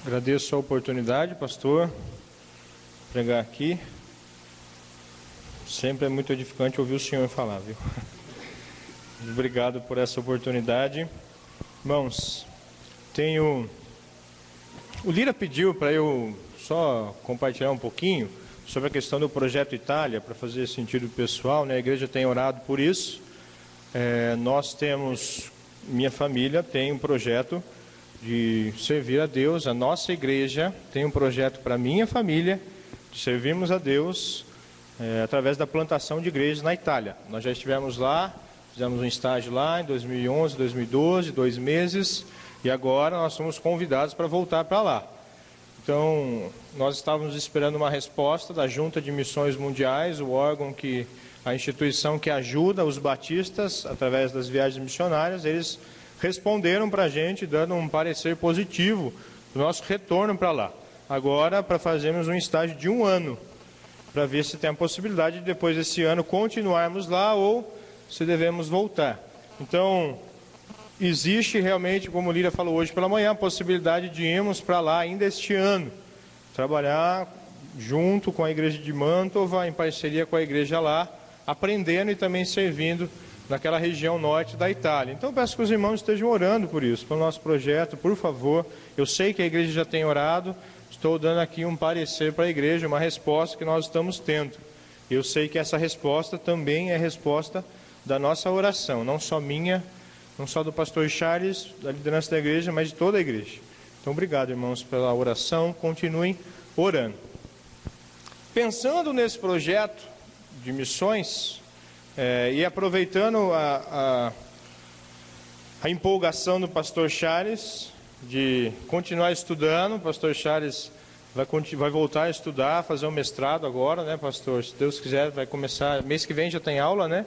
Agradeço a oportunidade, pastor, pregar aqui. Sempre é muito edificante ouvir o senhor falar, viu? Obrigado por essa oportunidade. Irmãos, o Lira pediu para eu só compartilhar um pouquinho sobre a questão do Projeto Itália, para fazer sentido pessoal, né? A igreja tem orado por isso. Nós temos, minha família tem um projeto de servir a Deus. A nossa igreja tem um projeto para minha família de servirmos a Deus através da plantação de igrejas na Itália. Nós já estivemos lá, fizemos um estágio lá em 2011, 2012, 2 meses, e agora nós somos convidados para voltar para lá. Então, nós estávamos esperando uma resposta da Junta de Missões Mundiais, o órgão a instituição que ajuda os batistas através das viagens missionárias. Eles responderam para a gente, dando um parecer positivo do nosso retorno para lá. Agora, para fazermos um estágio de 1 ano, para ver se tem a possibilidade de depois desse ano continuarmos lá ou se devemos voltar. Então, existe realmente, como o Lira falou hoje pela manhã, a possibilidade de irmos para lá ainda este ano, trabalhar junto com a igreja de Mantova, em parceria com a igreja lá, aprendendo e também servindo naquela região norte da Itália. Então, peço que os irmãos estejam orando por isso, pelo nosso projeto, por favor. Eu sei que a igreja já tem orado, estou dando aqui um parecer para a igreja, uma resposta que nós estamos tendo. Eu sei que essa resposta também é resposta da nossa oração, não só minha, não só do pastor Charles, da liderança da igreja, mas de toda a igreja. Então, obrigado, irmãos, pela oração. Continuem orando. Pensando nesse projeto de missões, e aproveitando a empolgação do pastor Charles de continuar estudando, o pastor Charles vai voltar a estudar, fazer um mestrado agora, né, pastor? Se Deus quiser, vai começar, mês que vem já tem aula, né?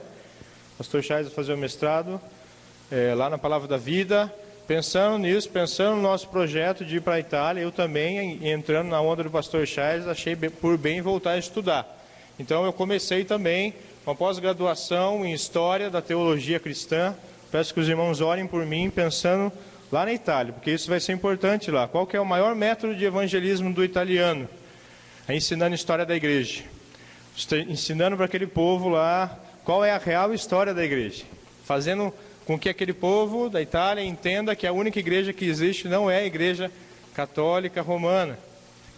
Pastor Charles vai fazer o mestrado lá na Palavra da Vida. Pensando nisso, pensando no nosso projeto de ir para a Itália, eu também, entrando na onda do pastor Charles, achei por bem voltar a estudar. Então eu comecei também uma pós-graduação em História da Teologia Cristã. Peço que os irmãos orem por mim, pensando lá na Itália, porque isso vai ser importante lá. Qual que é o maior método de evangelismo do italiano? É ensinando a história da igreja. Ensinando para aquele povo lá qual é a real história da igreja. Fazendo com que aquele povo da Itália entenda que a única igreja que existe não é a igreja católica romana.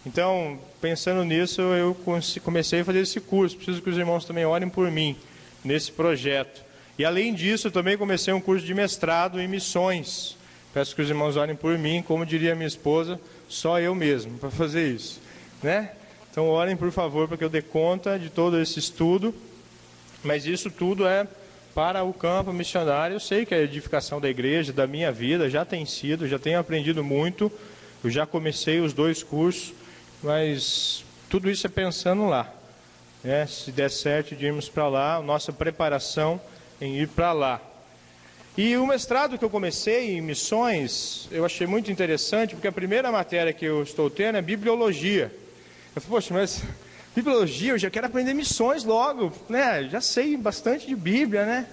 Então, pensando nisso, eu comecei a fazer esse curso. Preciso que os irmãos também orem por mim nesse projeto. E além disso, eu também comecei um curso de mestrado em missões. Peço que os irmãos orem por mim, como diria minha esposa, só eu mesmo para fazer isso, né? Então orem por favor para que eu dê conta de todo esse estudo. Mas isso tudo é para o campo missionário. Eu sei que a edificação da igreja, da minha vida, já tem sido, já tenho aprendido muito. Eu já comecei os 2 cursos. Mas tudo isso é pensando lá, né? Se der certo de irmos para lá, nossa preparação em ir para lá. E o mestrado que eu comecei em missões, eu achei muito interessante, porque a primeira matéria que eu estou tendo é bibliologia. Eu falei, poxa, mas bibliologia, eu já quero aprender missões logo, né? Já sei bastante de Bíblia, né?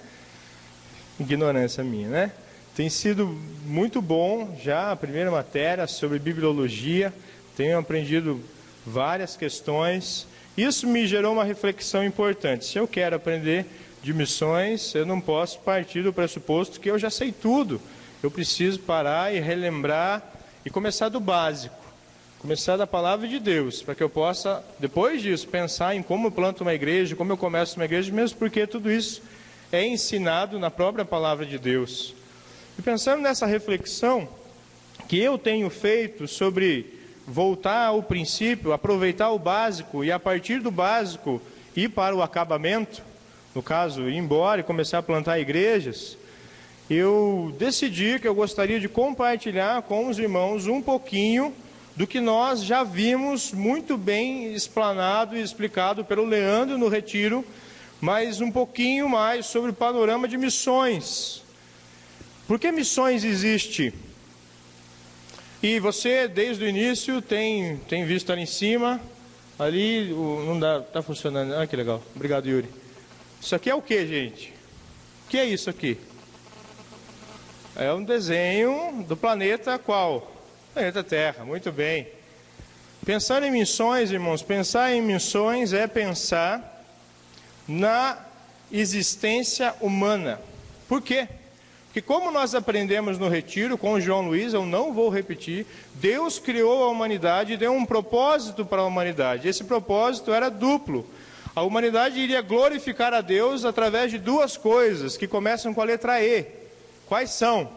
Ignorância minha, né? Tem sido muito bom já a primeira matéria sobre bibliologia. Tenho aprendido várias questões. Isso me gerou uma reflexão importante. Se eu quero aprender de missões, eu não posso partir do pressuposto que eu já sei tudo. Eu preciso parar e relembrar e começar do básico. Começar da palavra de Deus, para que eu possa, depois disso, pensar em como eu planto uma igreja, como eu começo uma igreja, mesmo porque tudo isso é ensinado na própria palavra de Deus. E pensando nessa reflexão que eu tenho feito sobre voltar ao princípio, aproveitar o básico e a partir do básico ir para o acabamento, no caso, ir embora e começar a plantar igrejas, eu decidi que eu gostaria de compartilhar com os irmãos um pouquinho do que nós já vimos muito bem explanado e explicado pelo Leandro no retiro, mas um pouquinho mais sobre o panorama de missões. Por que missões existe? E você, desde o início, tem visto ali em cima, ali, não dá, está funcionando, ah, que legal, obrigado Yuri. Isso aqui é o que, gente? O que é isso aqui? É um desenho do planeta qual? Planeta Terra, muito bem. Pensando em missões, irmãos, pensar em missões é pensar na existência humana. Por quê? Porque como nós aprendemos no retiro com o João Luiz, eu não vou repetir, Deus criou a humanidade e deu um propósito para a humanidade. Esse propósito era duplo. A humanidade iria glorificar a Deus através de 2 coisas que começam com a letra E. Quais são?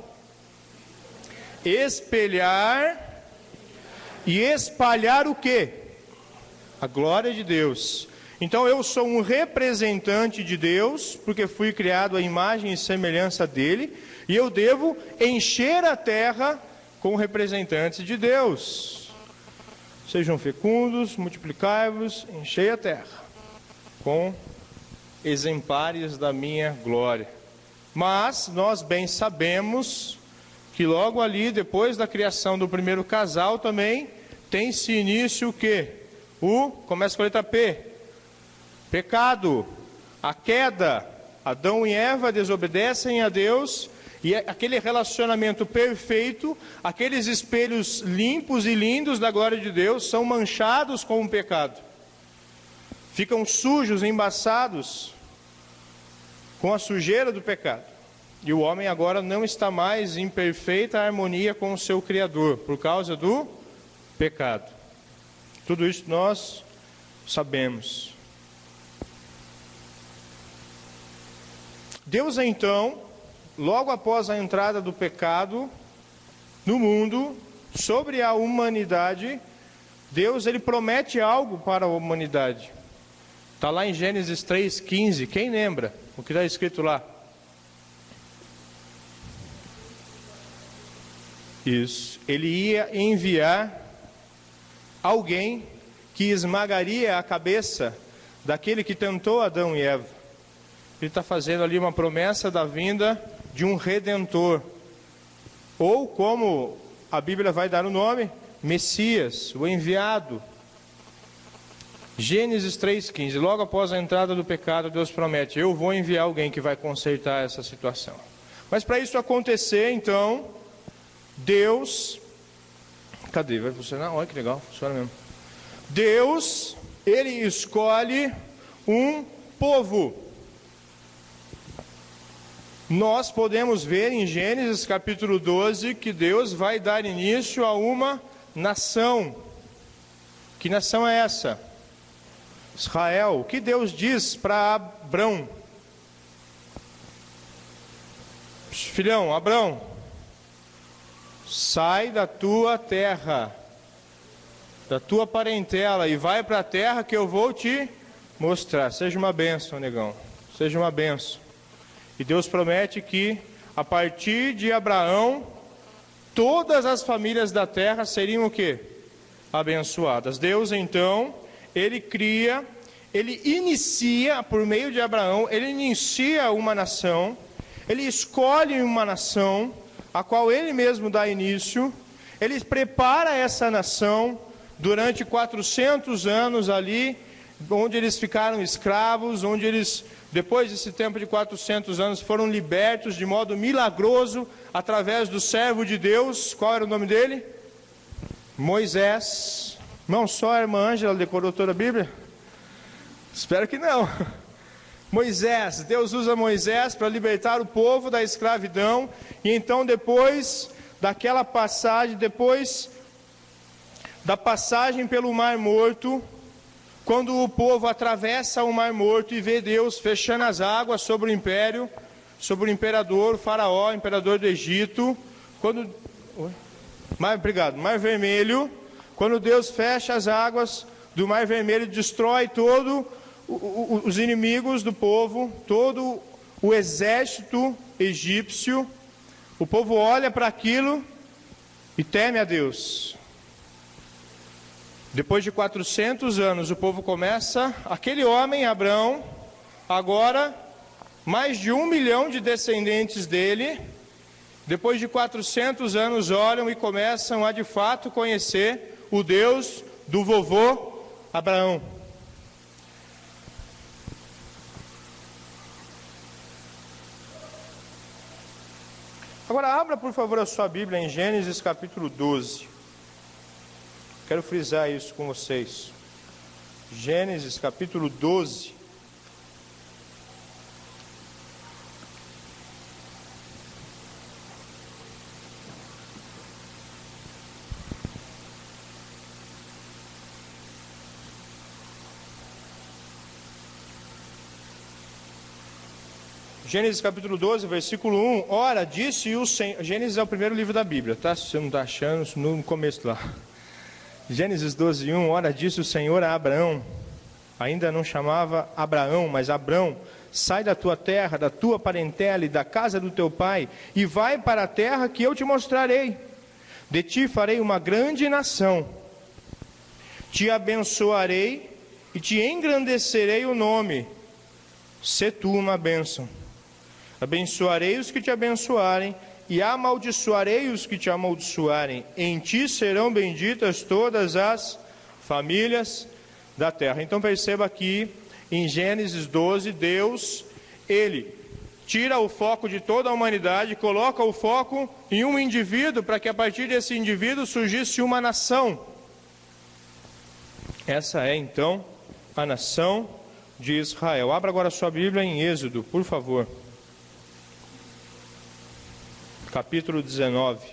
Espelhar e espalhar o quê? A glória de Deus. Então eu sou um representante de Deus, porque fui criado à imagem e semelhança dele, e eu devo encher a terra com representantes de Deus. Sejam fecundos, multiplicai-vos, enchei a terra com exemplares da minha glória. Mas nós bem sabemos que logo ali, depois da criação do primeiro casal também, tem-se início o quê? Começa com a letra P. Pecado, a queda. Adão e Eva desobedecem a Deus e aquele relacionamento perfeito, aqueles espelhos limpos e lindos da glória de Deus são manchados com o pecado. Ficam sujos, embaçados com a sujeira do pecado. E o homem agora não está mais em perfeita harmonia com o seu Criador, por causa do pecado. Tudo isso nós sabemos. Deus então, logo após a entrada do pecado no mundo, sobre a humanidade, Deus ele promete algo para a humanidade. Está lá em Gênesis 3,15, quem lembra o que está escrito lá? Isso, ele ia enviar alguém que esmagaria a cabeça daquele que tentou Adão e Eva. Ele está fazendo ali uma promessa da vinda de um Redentor, ou como a Bíblia vai dar o nome, Messias, o enviado. Gênesis 3,15, logo após a entrada do pecado, Deus promete, eu vou enviar alguém que vai consertar essa situação. Mas para isso acontecer, então, Deus, cadê? Vai funcionar? Olha que legal, funciona mesmo. Deus, Ele escolhe um povo. Nós podemos ver em Gênesis capítulo 12 que Deus vai dar início a uma nação. Que nação é essa? Israel. O que Deus diz para Abrão? Filhão, Abrão, sai da tua terra, da tua parentela, e vai para a terra que eu vou te mostrar. Seja uma bênção, negão. Seja uma bênção. E Deus promete que, a partir de Abraão, todas as famílias da terra seriam o quê? Abençoadas. Deus, então, Ele inicia, por meio de Abraão, Ele inicia uma nação, Ele escolhe uma nação, a qual Ele mesmo dá início, Ele prepara essa nação durante 400 anos ali, onde eles ficaram escravos, onde eles, depois desse tempo de 400 anos, foram libertos de modo milagroso, através do servo de Deus. Qual era o nome dele? Moisés. Não só a irmã Ângela decorou toda a Bíblia? Espero que não. Moisés, Deus usa Moisés para libertar o povo da escravidão. E então depois daquela passagem, depois da passagem pelo Mar Morto, quando o povo atravessa o Mar Morto e vê Deus fechando as águas sobre o império, sobre o imperador, o faraó, imperador do Egito, Mar Vermelho, quando Deus fecha as águas do Mar Vermelho, destrói todos os inimigos do povo, todo o exército egípcio, o povo olha para aquilo e teme a Deus. Depois de 400 anos, o povo começa, aquele homem, Abraão, agora, mais de 1 milhão de descendentes dele, depois de 400 anos, olham e começam a de fato conhecer o Deus do vovô Abraão. Agora abra por favor a sua Bíblia em Gênesis capítulo 12. Quero frisar isso com vocês. Gênesis capítulo 12. Gênesis capítulo 12, versículo 1. Ora, disse o Senhor... Gênesis é o primeiro livro da Bíblia, tá? Se você não está achando, no começo lá. Gênesis 12, 1. Ora, disse o Senhor a Abraão, ainda não chamava Abraão, mas Abrão, sai da tua terra, da tua parentela e da casa do teu pai, e vai para a terra que eu te mostrarei. De ti farei uma grande nação, te abençoarei e te engrandecerei o nome. Sê tu uma bênção. Abençoarei os que te abençoarem, e amaldiçoarei os que te amaldiçoarem. Em ti serão benditas todas as famílias da terra. Então perceba aqui, em Gênesis 12, Deus, Ele tira o foco de toda a humanidade, coloca o foco em um indivíduo, para que a partir desse indivíduo surgisse uma nação. Essa é então a nação de Israel. Abra agora a sua Bíblia em Êxodo, por favor. Capítulo 19.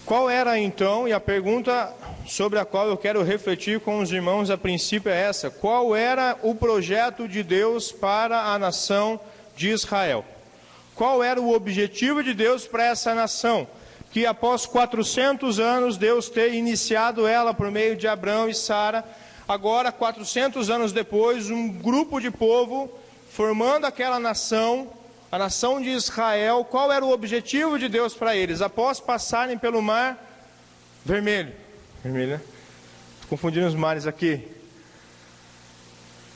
Qual era então, e a pergunta sobre a qual eu quero refletir com os irmãos a princípio é essa: qual era o projeto de Deus para a nação de Israel? Qual era o objetivo de Deus para essa nação? Que após 400 anos, Deus ter iniciado ela por meio de Abrão e Sara, agora 400 anos depois, um grupo de povo formando aquela nação, a nação de Israel. Qual era o objetivo de Deus para eles? Após passarem pelo Mar Vermelho, né? Estou confundindo os mares aqui.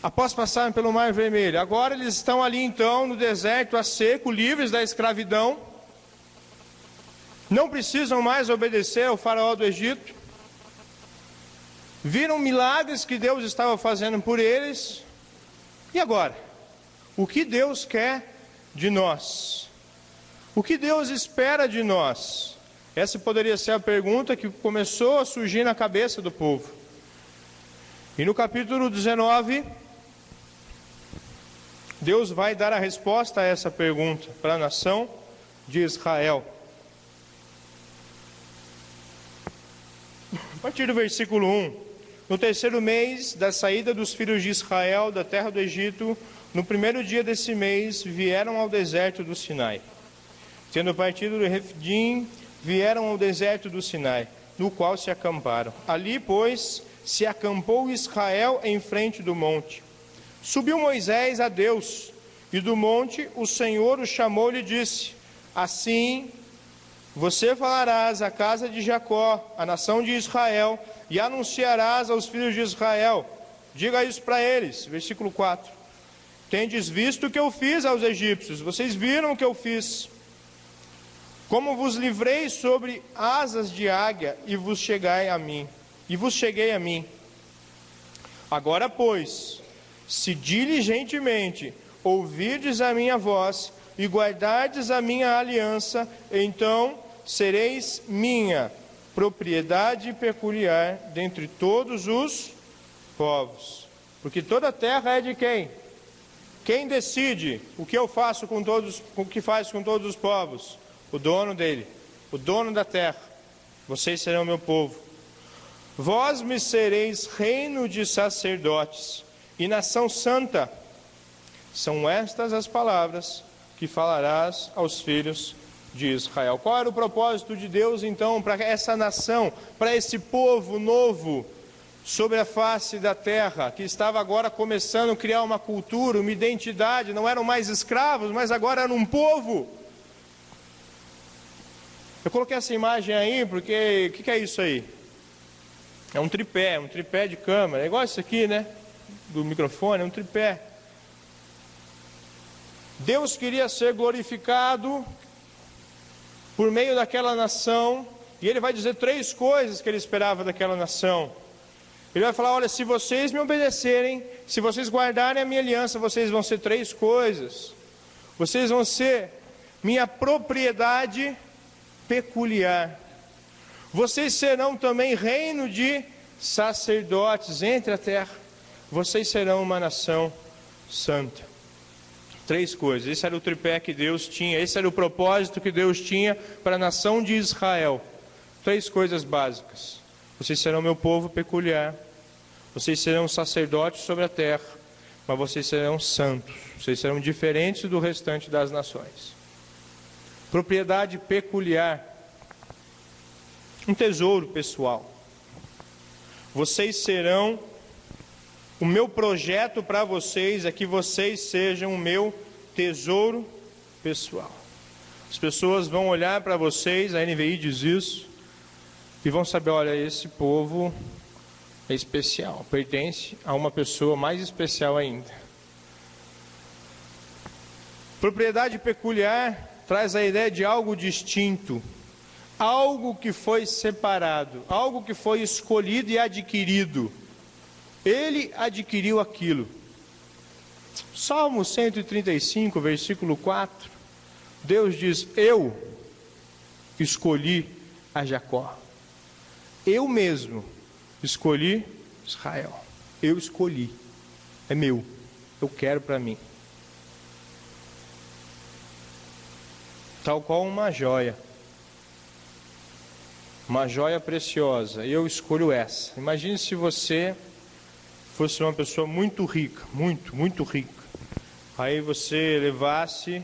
Após passarem pelo Mar Vermelho, agora eles estão ali então no deserto a seco, livres da escravidão. Não precisam mais obedecer ao faraó do Egito. Viram milagres que Deus estava fazendo por eles. E agora? o que Deus quer de nós? O que Deus espera de nós? Essa poderia ser a pergunta que começou a surgir na cabeça do povo. E no capítulo 19, Deus vai dar a resposta a essa pergunta para a nação de Israel. A partir do versículo 1. No terceiro mês da saída dos filhos de Israel da terra do Egito, no primeiro dia desse mês, vieram ao deserto do Sinai. Tendo partido do Refidim, vieram ao deserto do Sinai, no qual se acamparam. Ali, pois, se acampou Israel em frente do monte. Subiu Moisés a Deus, e do monte o Senhor o chamou e lhe disse: assim você falarás à casa de Jacó, à nação de Israel, e anunciarás aos filhos de Israel. Diga isso para eles. Versículo 4. Tendes visto o que eu fiz aos egípcios, vocês viram o que eu fiz. Como vos livrei sobre asas de águia e vos cheguei a mim. Agora, pois, se diligentemente ouvirdes a minha voz e guardardes a minha aliança, então sereis minha propriedade peculiar dentre todos os povos. Porque toda a terra é de quem? Quem decide o que eu faço com todos, o que faz com todos os povos? O dono dele, o dono da terra. Vocês serão meu povo. Vós me sereis reino de sacerdotes e nação santa. São estas as palavras que falarás aos filhos de Israel. Qual era o propósito de Deus, então, para essa nação, para esse povo novo sobre a face da terra, que estava agora começando a criar uma cultura, uma identidade, não eram mais escravos, mas agora eram um povo. Eu coloquei essa imagem aí porque, o que é isso aí? É um tripé de câmera, é igual isso aqui, né? Do microfone, é um tripé. Deus queria ser glorificado por meio daquela nação, e Ele vai dizer 3 coisas que Ele esperava daquela nação. Ele vai falar: olha, se vocês me obedecerem, se vocês guardarem a minha aliança, vocês vão ser 3 coisas. Vocês vão ser minha propriedade peculiar. Vocês serão também reino de sacerdotes entre a terra. Vocês serão uma nação santa. 3 coisas. Esse era o tripé que Deus tinha. Esse era o propósito que Deus tinha para a nação de Israel. 3 coisas básicas. Vocês serão meu povo peculiar. Vocês serão sacerdotes sobre a terra. Mas vocês serão santos. Vocês serão diferentes do restante das nações. Propriedade peculiar. Um tesouro pessoal. Vocês serão... O meu projeto para vocês é que vocês sejam o meu tesouro pessoal. As pessoas vão olhar para vocês, a NVI diz isso, e vão saber: olha, esse povo é especial, pertence a uma pessoa mais especial ainda. Propriedade peculiar traz a ideia de algo distinto, algo que foi separado, algo que foi escolhido e adquirido. Ele adquiriu aquilo. Salmo 135, versículo 4. Deus diz: eu escolhi a Jacó. Eu mesmo escolhi Israel. Eu escolhi. É meu. Eu quero para mim. Tal qual uma joia. Uma joia preciosa. Eu escolho essa. Imagine se você fosse uma pessoa muito rica, muito rica. Aí você levasse,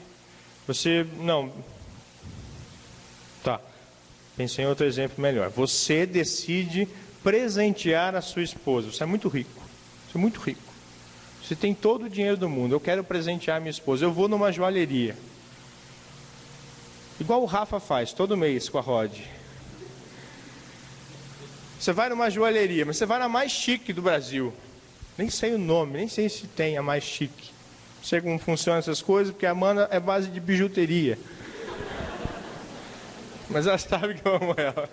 pensei em outro exemplo melhor. Você decide presentear a sua esposa. Você é muito rico. Você tem todo o dinheiro do mundo. Eu quero presentear minha esposa. Eu vou numa joalheria. Igual o Rafa faz todo mês com a Rod. Você vai numa joalheria, mas você vai na mais chique do Brasil. Nem sei o nome, nem sei se tem a mais chique. Não sei como funcionam essas coisas, porque a Amanda é base de bijuteria. Mas ela sabe que eu amo ela.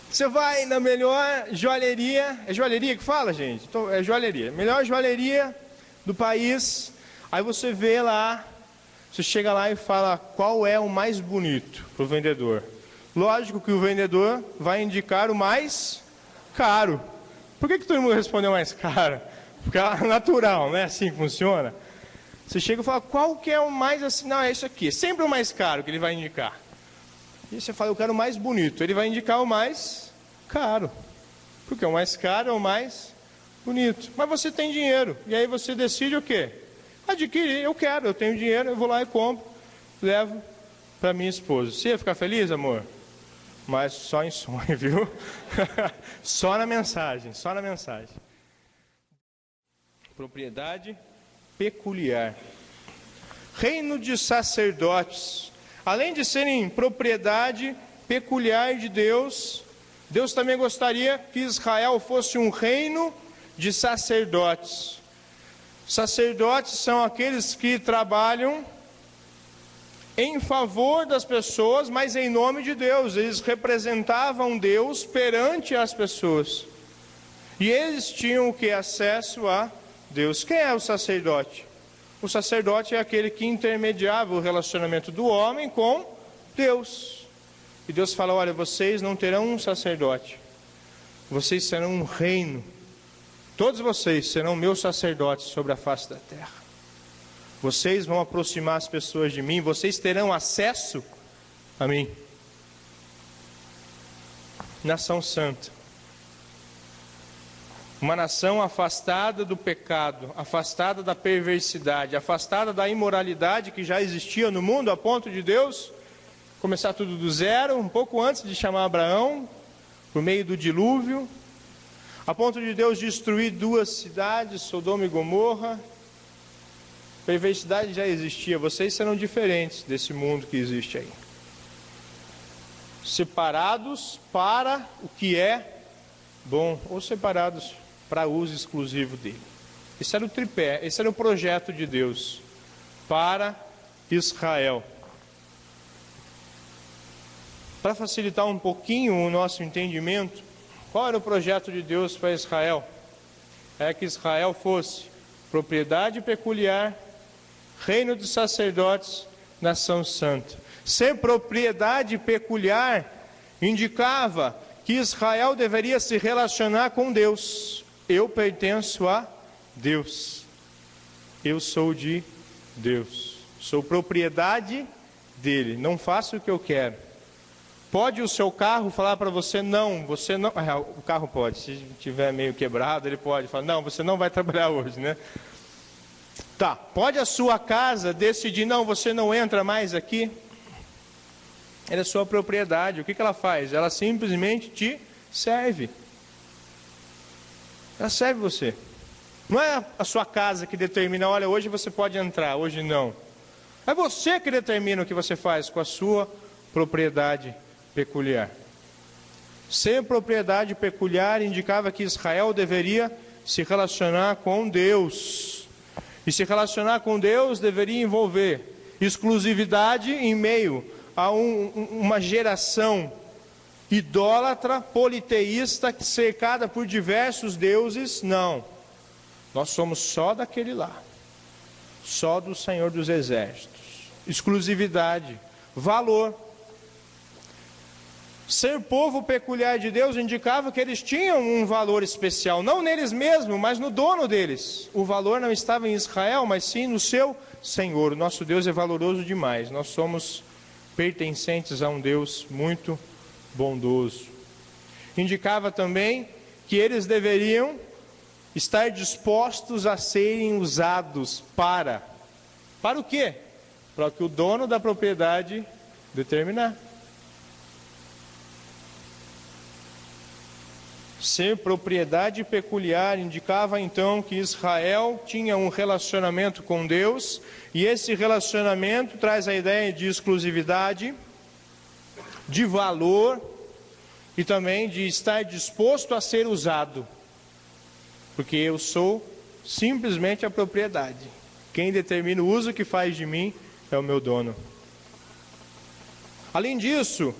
Você vai na melhor joalheria. É joalheria que fala, gente? É joalheria. Melhor joalheria do país. Aí você vê lá, você chega lá e fala qual é o mais bonito para o vendedor. Lógico que o vendedor vai indicar o mais caro. Por que todo mundo respondeu mais caro? Porque é natural, não é assim que funciona? Você chega e fala, qual que é o mais assim? Não, é isso aqui. É sempre o mais caro que ele vai indicar. E você fala, eu quero o mais bonito. Ele vai indicar o mais caro. Porque o mais caro é o mais bonito. Mas você tem dinheiro. E aí você decide o quê? Adquirir. Eu quero, eu tenho dinheiro, eu vou lá e compro. Levo para minha esposa. Você ia ficar feliz, amor? Mas só em sonho, viu? Só na mensagem, só na mensagem. Propriedade peculiar. Reino de sacerdotes. Além de serem propriedade peculiar de Deus, Deus também gostaria que Israel fosse um reino de sacerdotes. Sacerdotes são aqueles que trabalham em favor das pessoas, mas em nome de Deus. Eles representavam Deus perante as pessoas. E eles tinham o que? Acesso a Deus. Quem é o sacerdote? O sacerdote é aquele que intermediava o relacionamento do homem com Deus. E Deus fala, olha, vocês não terão um sacerdote. Vocês serão um reino. Todos vocês serão meus sacerdotes sobre a face da terra. Vocês vão aproximar as pessoas de mim. Vocês terão acesso a mim. Nação santa. Uma nação afastada do pecado, afastada da perversidade, afastada da imoralidade que já existia no mundo, a ponto de Deus começar tudo do zero, um pouco antes de chamar Abraão, por meio do dilúvio, a ponto de Deus destruir 2 cidades, Sodoma e Gomorra. Perversidade já existia, vocês serão diferentes desse mundo que existe aí. Separados para o que é bom, ou separados para uso exclusivo dele. Esse era o tripé, esse era o projeto de Deus para Israel. Para facilitar um pouquinho o nosso entendimento, qual era o projeto de Deus para Israel? É que Israel fosse propriedade peculiar, reino dos sacerdotes, nação santa. Ser propriedade peculiar indicava que Israel deveria se relacionar com Deus. Eu pertenço a Deus. Eu sou de Deus. Sou propriedade dele. Não faço o que eu quero. Pode o seu carro falar para você, não, você não... o carro pode, se estiver meio quebrado, ele pode falar, não, você não vai trabalhar hoje, né? Tá, pode a sua casa decidir, não, você não entra mais aqui? Ela é sua propriedade. O que ela faz? Ela simplesmente te serve. Ela serve você. Não é a sua casa que determina, olha, hoje você pode entrar, hoje não. É você que determina o que você faz com a sua propriedade peculiar. Ser propriedade peculiar indicava que Israel deveria se relacionar com Deus. E se relacionar com Deus deveria envolver exclusividade em meio a uma geração idólatra, politeísta, cercada por diversos deuses. Não, nós somos só daquele lá, só do Senhor dos Exércitos. Exclusividade, valor. Ser povo peculiar de Deus indicava que eles tinham um valor especial, não neles mesmos, mas no dono deles. O valor não estava em Israel, mas sim no seu Senhor. O nosso Deus é valoroso demais. Nós somos pertencentes a um Deus muito bondoso. Indicava também que eles deveriam estar dispostos a serem usados para o quê? Para o que o dono da propriedade determinar. Ser propriedade peculiar indicava então que Israel tinha um relacionamento com Deus, e esse relacionamento traz a ideia de exclusividade, de valor e também de estar disposto a ser usado, porque eu sou simplesmente a propriedade. Quem determina o uso que faz de mim é o meu dono. Além disso,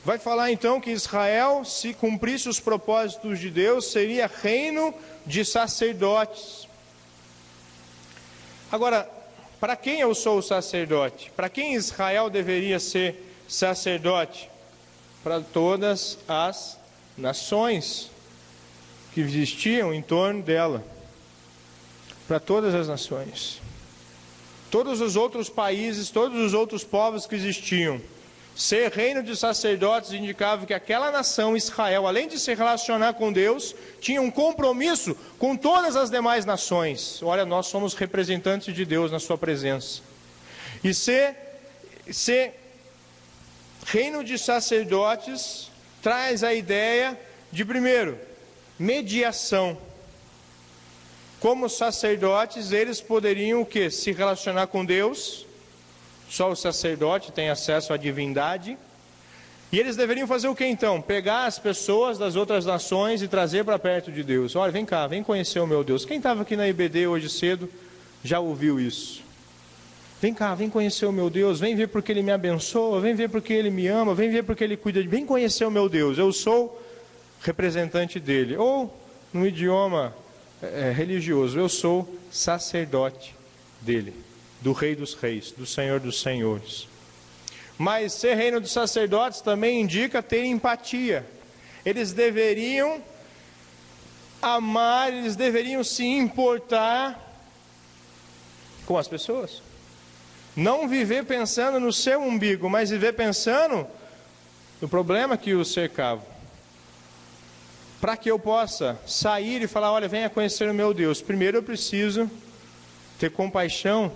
vai falar então que Israel, se cumprisse os propósitos de Deus, seria reino de sacerdotes. Agora, para quem eu sou o sacerdote? Para quem Israel deveria ser sacerdote? Para todas as nações que existiam em torno dela. Para todas as nações. Todos os outros países, todos os outros povos que existiam. Ser reino de sacerdotes indicava que aquela nação, Israel, além de se relacionar com Deus, tinha um compromisso com todas as demais nações. Olha, nós somos representantes de Deus na sua presença. E ser reino de sacerdotes traz a ideia de, primeiro, mediação. Como sacerdotes, eles poderiam o quê? Se relacionar com Deus. Só o sacerdote tem acesso à divindade. E eles deveriam fazer o que então? Pegar as pessoas das outras nações e trazer para perto de Deus. Olha, vem cá, vem conhecer o meu Deus. Quem estava aqui na IBD hoje cedo já ouviu isso. Vem cá, vem conhecer o meu Deus. Vem ver porque Ele me abençoa. Vem ver porque Ele me ama. Vem ver porque Ele cuida de mim. Vem conhecer o meu Deus. Eu sou representante dEle. Ou, no idioma religioso, eu sou sacerdote dEle. Do Rei dos Reis, do Senhor dos Senhores. Mas ser reino dos sacerdotes também indica ter empatia. Eles deveriam amar, eles deveriam se importar com as pessoas. Não viver pensando no seu umbigo, mas viver pensando no problema que os cercava. Para que eu possa sair e falar, olha, venha conhecer o meu Deus. Primeiro eu preciso ter compaixão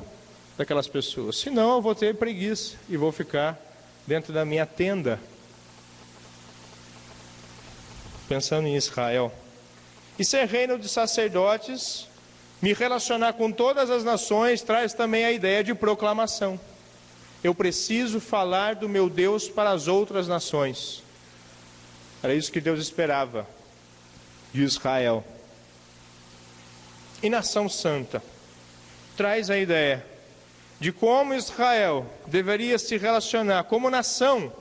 daquelas pessoas, senão eu vou ter preguiça e vou ficar dentro da minha tenda, pensando em Israel. E ser reino de sacerdotes, me relacionar com todas as nações, traz também a ideia de proclamação. Eu preciso falar do meu Deus para as outras nações. Era isso que Deus esperava de Israel. E nação santa, traz a ideia de como Israel deveria se relacionar, como nação,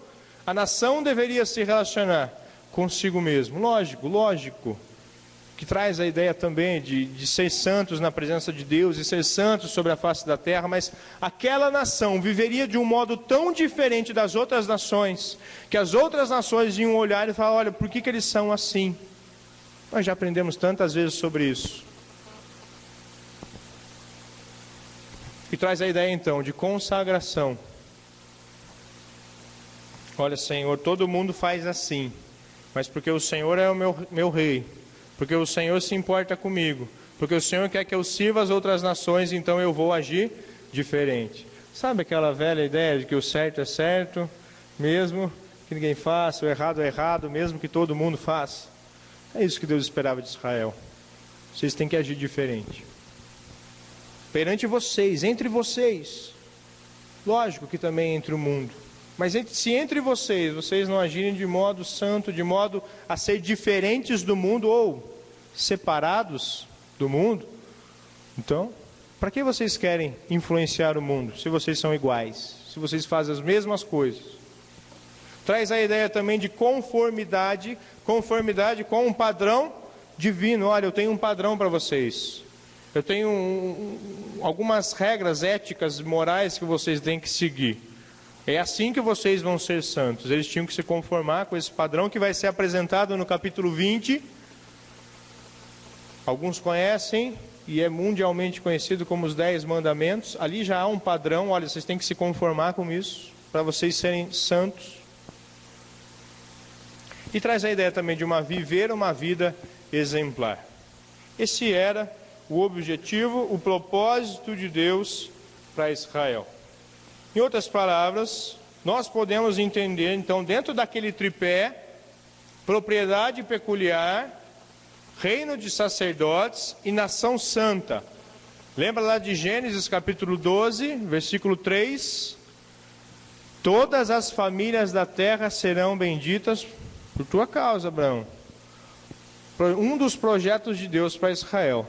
a nação deveria se relacionar consigo mesmo. Lógico, que traz a ideia também de ser santos na presença de Deus e ser santos sobre a face da terra, mas aquela nação viveria de um modo tão diferente das outras nações, que as outras nações iam olhar e falar, olha, por que eles são assim? Nós já aprendemos tantas vezes sobre isso. E traz a ideia então de consagração. Olha, Senhor, todo mundo faz assim, mas porque o Senhor é o meu rei, porque o Senhor se importa comigo, porque o Senhor quer que eu sirva as outras nações, então eu vou agir diferente. Sabe aquela velha ideia de que o certo é certo, mesmo que ninguém faça, o errado é errado, mesmo que todo mundo faça? É isso que Deus esperava de Israel. Vocês têm que agir diferente. Perante vocês, entre vocês, lógico que também entre o mundo, mas se entre vocês não agirem de modo santo, de modo a ser diferentes do mundo ou separados do mundo, então, para que vocês querem influenciar o mundo, se vocês são iguais, se vocês fazem as mesmas coisas? Traz a ideia também de conformidade com um padrão divino. Olha, eu tenho um padrão para vocês. Eu tenho algumas regras éticas, morais que vocês têm que seguir. É assim que vocês vão ser santos. Eles tinham que se conformar com esse padrão que vai ser apresentado no capítulo 20. Alguns conhecem e é mundialmente conhecido como os 10 mandamentos. Ali já há um padrão, olha, vocês têm que se conformar com isso, para vocês serem santos. E traz a ideia também de viver uma vida exemplar. Esse era o objetivo, o propósito de Deus para Israel. Em outras palavras, nós podemos entender, então, dentro daquele tripé, propriedade peculiar, reino de sacerdotes e nação santa. Lembra lá de Gênesis capítulo 12, versículo 3? Todas as famílias da terra serão benditas por tua causa, Abraão. Um dos projetos de Deus para Israel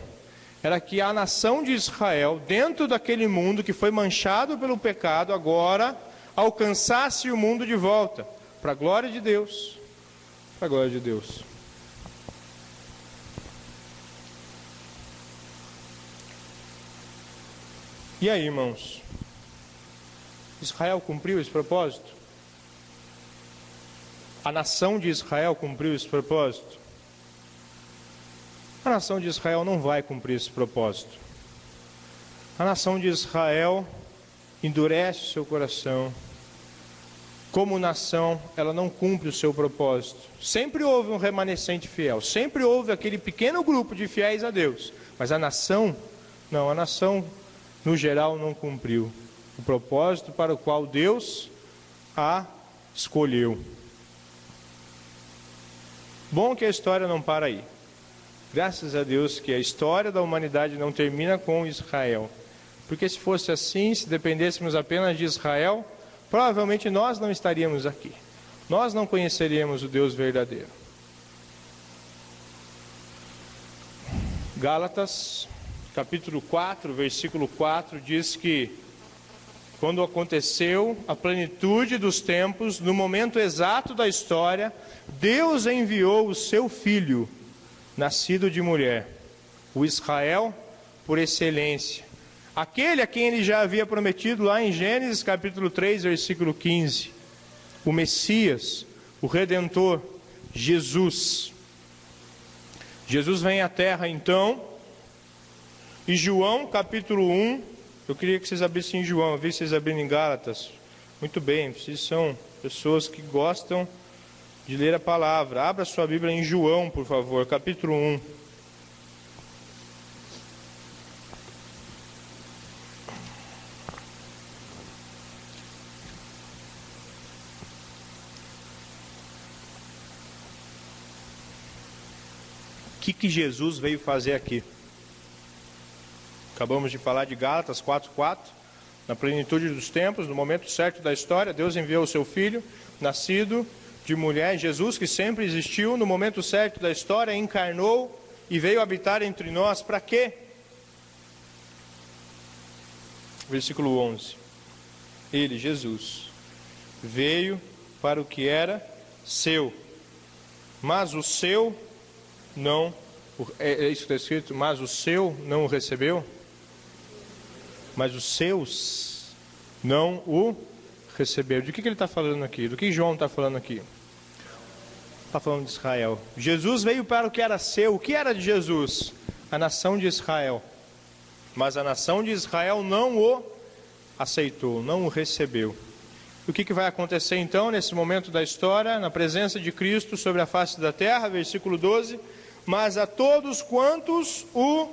era que a nação de Israel, dentro daquele mundo que foi manchado pelo pecado, agora alcançasse o mundo de volta, para a glória de Deus. Para a glória de Deus. E aí, irmãos? Israel cumpriu esse propósito? A nação de Israel cumpriu esse propósito? A nação de Israel não vai cumprir esse propósito. A nação de Israel endurece o seu coração. Como nação, ela não cumpre o seu propósito. Sempre houve um remanescente fiel, sempre houve aquele pequeno grupo de fiéis a Deus. Mas a nação, não, a nação, no geral, não cumpriu o propósito para o qual Deus a escolheu. Bom que a história não para aí. Graças a Deus que a história da humanidade não termina com Israel. Porque se fosse assim, se dependêssemos apenas de Israel, provavelmente nós não estaríamos aqui. Nós não conheceríamos o Deus verdadeiro. Gálatas, capítulo 4, versículo 4, diz que quando aconteceu a plenitude dos tempos, no momento exato da história, Deus enviou o seu Filho, nascido de mulher, o Israel por excelência. Aquele a quem ele já havia prometido lá em Gênesis capítulo 3, versículo 15. O Messias, o Redentor, Jesus. Jesus vem à terra então. E João capítulo 1, eu queria que vocês abrissem em João, eu vi vocês abrindo em Gálatas. Muito bem, vocês são pessoas que gostam de ler a palavra. Abra sua Bíblia em João, por favor, capítulo 1. O que Jesus veio fazer aqui? Acabamos de falar de Gálatas 4:4. Na plenitude dos tempos, no momento certo da história, Deus enviou o seu Filho, nascido de mulher, Jesus, que sempre existiu, no momento certo da história, encarnou e veio habitar entre nós. Para quê? Versículo 11. Ele, Jesus, veio para o que era seu, mas o seu não, é isso que está escrito, mas o seu não o recebeu, mas os seus não o receberam. De que ele está falando aqui? Do que João está falando aqui? Está falando de Israel. Jesus veio para o que era seu. O que era de Jesus? A nação de Israel. Mas a nação de Israel não o aceitou, não o recebeu. E o que vai acontecer então nesse momento da história, na presença de Cristo sobre a face da terra? Versículo 12. Mas a todos quantos o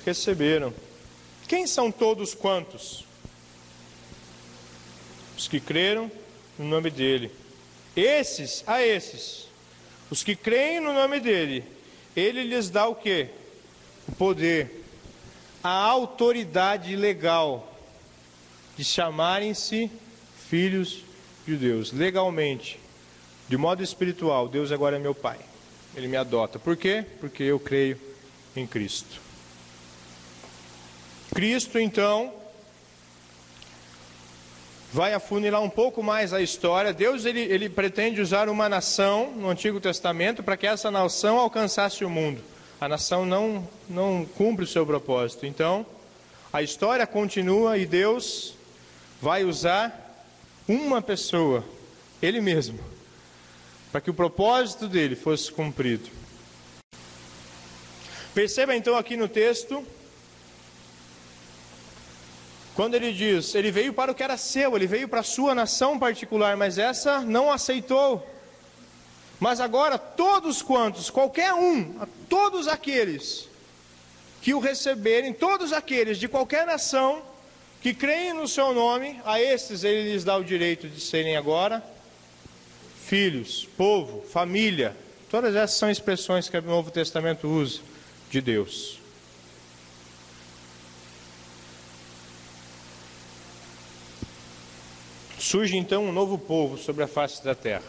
receberam. Quem são todos quantos? Os que creram no nome dele. Esses, os que creem no nome dele, ele lhes dá o quê? O poder, a autoridade legal de chamarem-se filhos de Deus. Legalmente, de modo espiritual, Deus agora é meu Pai. Ele me adota. Por quê? Porque eu creio em Cristo. Cristo, então, vai afunilar um pouco mais a história. Deus, ele pretende usar uma nação no Antigo Testamento para que essa nação alcançasse o mundo. A nação não cumpre o seu propósito. Então, a história continua e Deus vai usar uma pessoa, Ele mesmo, para que o propósito dele fosse cumprido. Perceba então aqui no texto, quando ele diz, ele veio para o que era seu, ele veio para a sua nação particular, mas essa não aceitou. Mas agora todos quantos, qualquer um, todos aqueles que o receberem, todos aqueles de qualquer nação que creem no seu nome, a estes ele lhes dá o direito de serem agora filhos, povo, família. Todas essas são expressões que o Novo Testamento usa de Deus. Surge então um novo povo sobre a face da terra.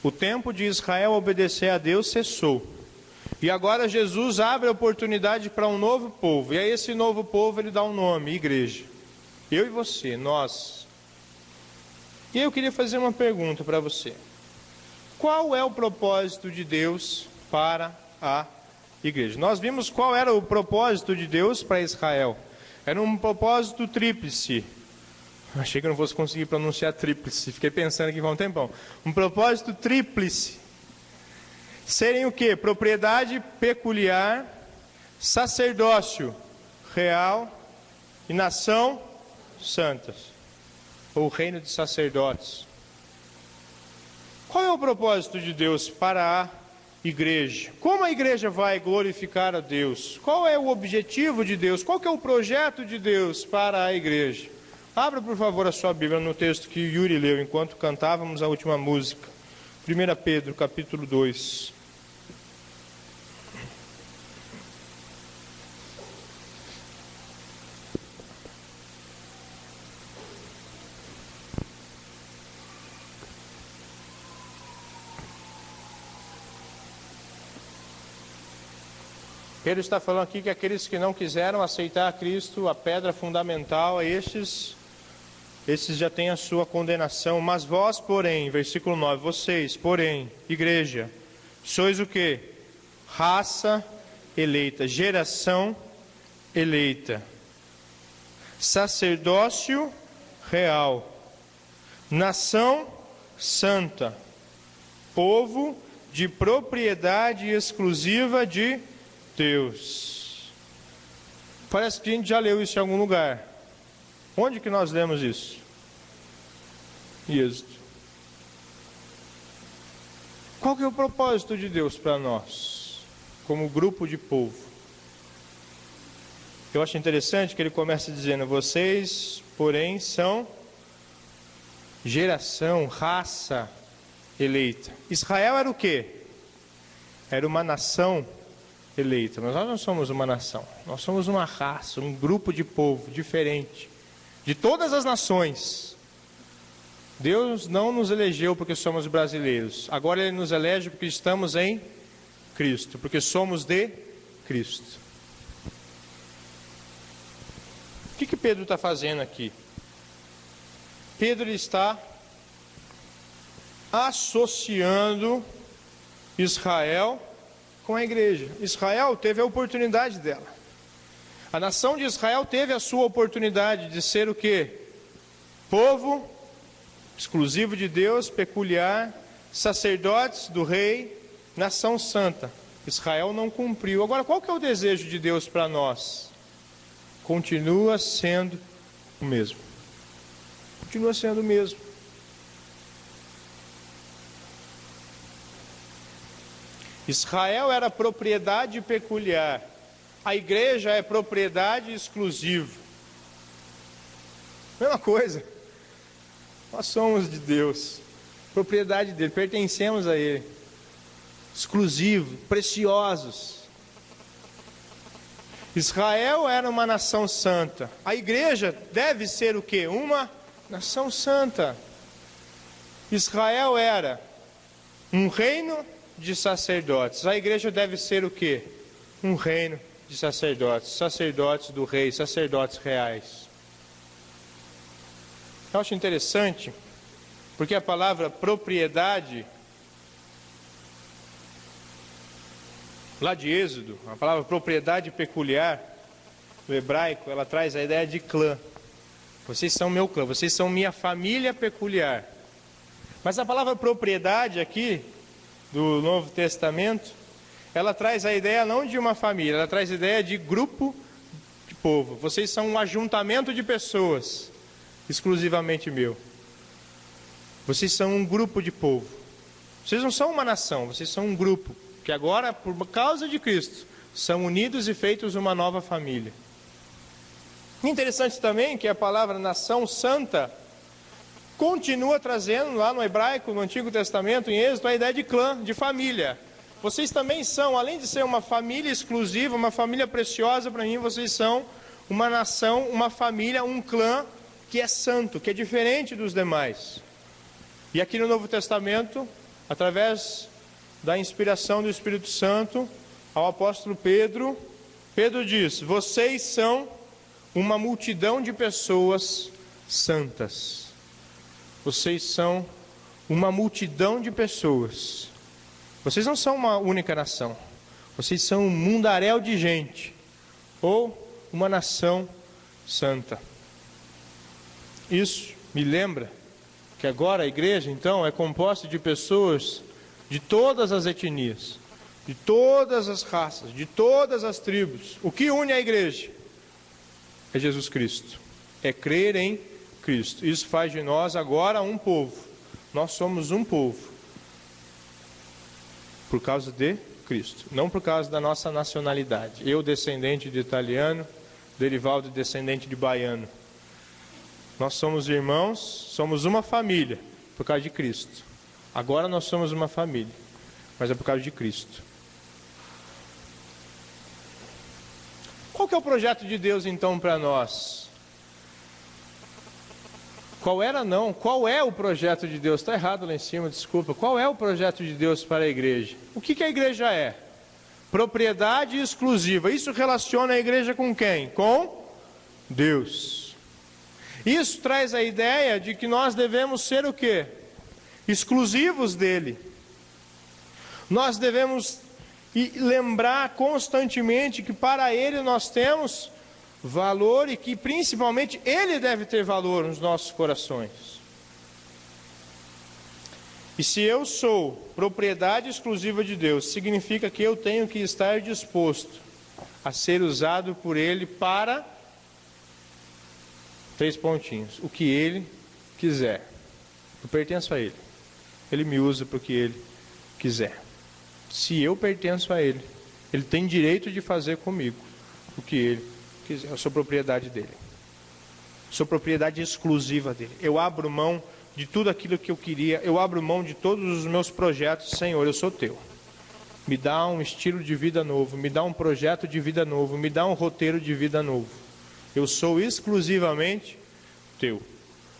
O tempo de Israel obedecer a Deus cessou. E agora Jesus abre a oportunidade para um novo povo. E a esse novo povo ele dá um nome, igreja. Eu e você, nós. E eu queria fazer uma pergunta para você. Qual é o propósito de Deus para a igreja? Nós vimos qual era o propósito de Deus para Israel. Era um propósito tríplice. Achei que eu não fosse conseguir pronunciar tríplice. Fiquei pensando aqui por um tempão. Um propósito tríplice. Serem o quê? Propriedade peculiar, sacerdócio real e nação santas. Ou reino de sacerdotes. Qual é o propósito de Deus para a igreja? Como a igreja vai glorificar a Deus? Qual é o objetivo de Deus? Qual que é o projeto de Deus para a igreja? Abra, por favor, a sua Bíblia no texto que Yuri leu enquanto cantávamos a última música. 1 Pedro, capítulo 2. Pedro está falando aqui que aqueles que não quiseram aceitar a Cristo, a pedra fundamental, estes já têm a sua condenação. Mas vós, porém, versículo 9, vocês, porém, igreja, sois o quê? Raça eleita, geração eleita, sacerdócio real, nação santa, povo de propriedade exclusiva de Deus. Parece que a gente já leu isso em algum lugar. Onde que nós lemos isso? Êxodo. Qual que é o propósito de Deus para nós, como grupo de povo? Eu acho interessante que ele começa dizendo: vocês, porém, são geração, raça eleita. Israel era o quê? Era uma nação eleita, mas nós não somos uma nação, nós somos uma raça, um grupo de povo diferente, de todas as nações. Deus não nos elegeu porque somos brasileiros, agora Ele nos elege porque estamos em Cristo, porque somos de Cristo. O que Pedro está fazendo aqui? Pedro está associando Israel com a igreja. Israel teve a oportunidade dela. A nação de Israel teve a sua oportunidade de ser o quê? Povo exclusivo de Deus, peculiar, sacerdotes do rei, nação santa. Israel não cumpriu. Agora, qual que é o desejo de Deus para nós? Continua sendo o mesmo. Continua sendo o mesmo. Israel era propriedade peculiar, a igreja é propriedade exclusiva. Mesma coisa, nós somos de Deus, propriedade dele, pertencemos a Ele, exclusivo, preciosos. Israel era uma nação santa, a igreja deve ser o quê? Uma nação santa. Israel era um reino de sacerdotes. A igreja deve ser o quê? Um reino de sacerdotes, sacerdotes do rei, sacerdotes reais. Eu acho interessante, porque a palavra propriedade, lá de Êxodo, a palavra propriedade peculiar, do hebraico, ela traz a ideia de clã. Vocês são meu clã, vocês são minha família peculiar. Mas a palavra propriedade aqui, do Novo Testamento, ela traz a ideia não de uma família, ela traz a ideia de grupo de povo. Vocês são um ajuntamento de pessoas, exclusivamente meu. Vocês são um grupo de povo. Vocês não são uma nação, vocês são um grupo, que agora, por causa de Cristo, são unidos e feitos uma nova família. Interessante também que a palavra nação santa continua trazendo lá no hebraico, no Antigo Testamento, em Êxodo, a ideia de clã, de família. Vocês também são, além de ser uma família exclusiva, uma família preciosa para mim, vocês são uma nação, uma família, um clã que é santo, que é diferente dos demais. E aqui no Novo Testamento, através da inspiração do Espírito Santo, ao apóstolo Pedro, Pedro diz: vocês são uma multidão de pessoas santas. Vocês são uma multidão de pessoas. Vocês não são uma única nação. Vocês são um mundaréu de gente. Ou uma nação santa. Isso me lembra que agora a igreja, então, é composta de pessoas de todas as etnias, de todas as raças, de todas as tribos. O que une a igreja é Jesus Cristo, é crer em Cristo. Isso faz de nós agora um povo. Nós somos um povo por causa de Cristo, não por causa da nossa nacionalidade. Eu, descendente de italiano, Derivaldo, descendente de baiano. Nós somos irmãos, somos uma família por causa de Cristo. Agora nós somos uma família, mas é por causa de Cristo. Qual que é o projeto de Deus então para nós? Qual é o projeto de Deus? Está errado lá em cima, desculpa. Qual é o projeto de Deus para a igreja? O que a igreja é? Propriedade exclusiva. Isso relaciona a igreja com quem? Com Deus. Isso traz a ideia de que nós devemos ser o quê? Exclusivos dele. Nós devemos lembrar constantemente que para ele nós temos valor e que principalmente ele deve ter valor nos nossos corações. E se eu sou propriedade exclusiva de Deus, significa que eu tenho que estar disposto a ser usado por ele para 3 pontinhos, o que ele quiser. Eu pertenço a ele. Ele me usa para o que ele quiser. Se eu pertenço a ele, ele tem direito de fazer comigo o que ele quiser. Eu sou propriedade dele. Sou propriedade exclusiva dele. Eu abro mão de tudo aquilo que eu queria. Eu abro mão de todos os meus projetos. Senhor, eu sou teu. Me dá um estilo de vida novo. Me dá um projeto de vida novo. Me dá um roteiro de vida novo. Eu sou exclusivamente teu.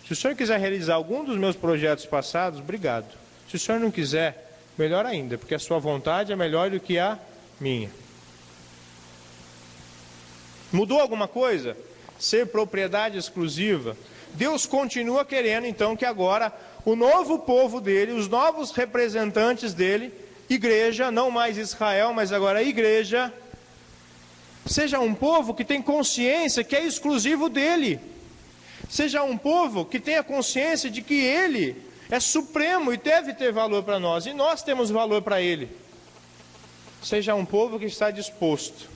Se o Senhor quiser realizar algum dos meus projetos passados, obrigado. Se o Senhor não quiser, melhor ainda, porque a sua vontade é melhor do que a minha. Mudou alguma coisa? Ser propriedade exclusiva? Deus continua querendo então que agora o novo povo dele, os novos representantes dele, igreja, não mais Israel, mas agora a igreja, seja um povo que tem consciência que é exclusivo dele. Seja um povo que tenha consciência de que ele é supremo e deve ter valor para nós, e nós temos valor para ele. Seja um povo que está disposto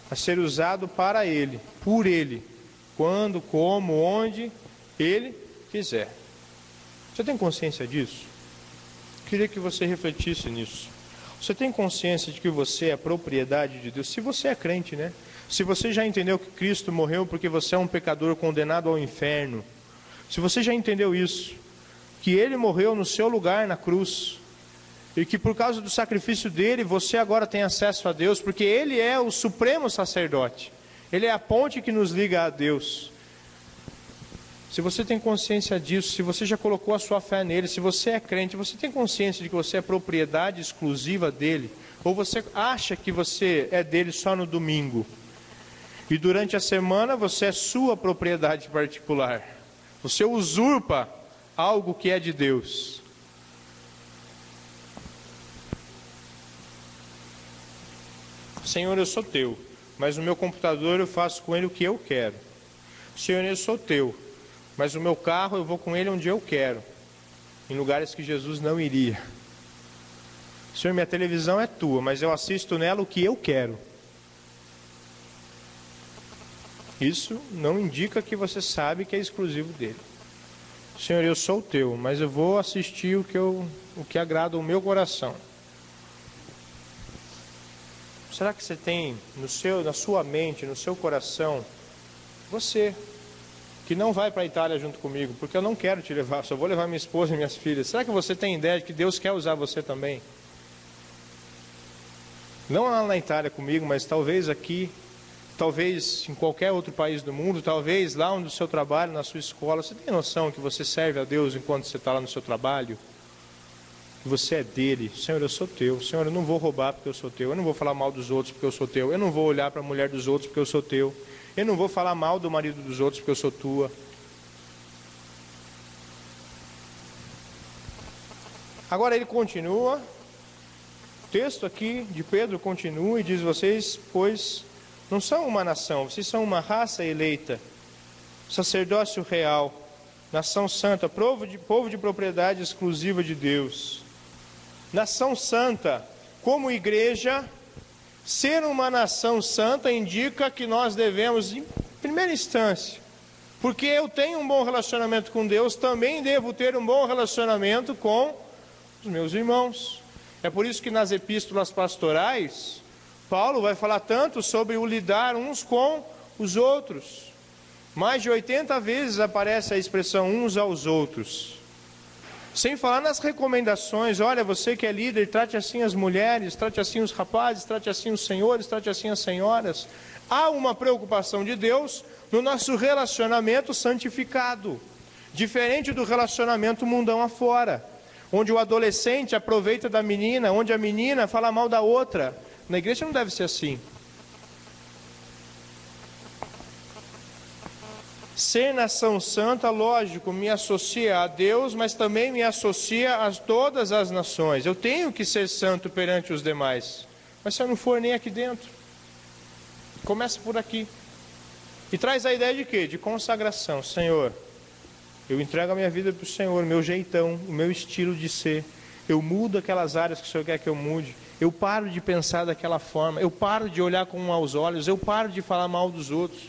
a ser usado para ele, por ele, quando, como, onde ele quiser. Você tem consciência disso? Queria que você refletisse nisso. Você tem consciência de que você é propriedade de Deus? Se você é crente, né? Se você já entendeu que Cristo morreu porque você é um pecador condenado ao inferno, se você já entendeu isso, que Ele morreu no seu lugar na cruz, e que por causa do sacrifício dele, você agora tem acesso a Deus, porque Ele é o supremo sacerdote, Ele é a ponte que nos liga a Deus. Se você tem consciência disso, se você já colocou a sua fé nele, se você é crente, você tem consciência de que você é propriedade exclusiva dele, ou você acha que você é dele só no domingo, e durante a semana você é sua propriedade particular, você usurpa algo que é de Deus. Senhor, eu sou teu, mas no meu computador eu faço com ele o que eu quero. Senhor, eu sou teu, mas o meu carro eu vou com ele onde eu quero, em lugares que Jesus não iria. Senhor, minha televisão é tua, mas eu assisto nela o que eu quero. Isso não indica que você sabe que é exclusivo dele. Senhor, eu sou teu, mas eu vou assistir o que agrada o meu coração. Será que você tem na sua mente, no seu coração, você que não vai para a Itália junto comigo, porque eu não quero te levar, só vou levar minha esposa e minhas filhas. Será que você tem ideia de que Deus quer usar você também? Não lá na Itália comigo, mas talvez aqui, talvez em qualquer outro país do mundo, talvez lá onde o seu trabalho, na sua escola. Você tem noção que você serve a Deus enquanto você está lá no seu trabalho? Que você é dele. Senhor, eu sou teu. Senhor, eu não vou roubar porque eu sou teu. Eu não vou falar mal dos outros porque eu sou teu. Eu não vou olhar para a mulher dos outros porque eu sou teu. Eu não vou falar mal do marido dos outros porque eu sou tua. Agora ele continua. O texto aqui de Pedro continua e diz: vocês, pois, não são uma nação, vocês são uma raça eleita, sacerdócio real, nação santa, povo de propriedade exclusiva de Deus. Nação santa, como igreja, ser uma nação santa indica que nós devemos, em primeira instância, porque eu tenho um bom relacionamento com Deus, também devo ter um bom relacionamento com os meus irmãos. É por isso que nas epístolas pastorais, Paulo vai falar tanto sobre o lidar uns com os outros. Mais de 80 vezes aparece a expressão uns aos outros. Sem falar nas recomendações, olha, você que é líder, trate assim as mulheres, trate assim os rapazes, trate assim os senhores, trate assim as senhoras. Há uma preocupação de Deus no nosso relacionamento santificado, diferente do relacionamento mundão afora, onde o adolescente aproveita da menina, onde a menina fala mal da outra. Na igreja não deve ser assim. Ser nação santa, lógico, me associa a Deus, mas também me associa a todas as nações. Eu tenho que ser santo perante os demais, mas se eu não for nem aqui dentro, começa por aqui. E traz a ideia de quê? De consagração. Senhor, eu entrego a minha vida para o Senhor, meu jeitão, o meu estilo de ser. Eu mudo aquelas áreas que o Senhor quer que eu mude. Eu paro de pensar daquela forma. Eu paro de olhar com maus olhos. Eu paro de falar mal dos outros.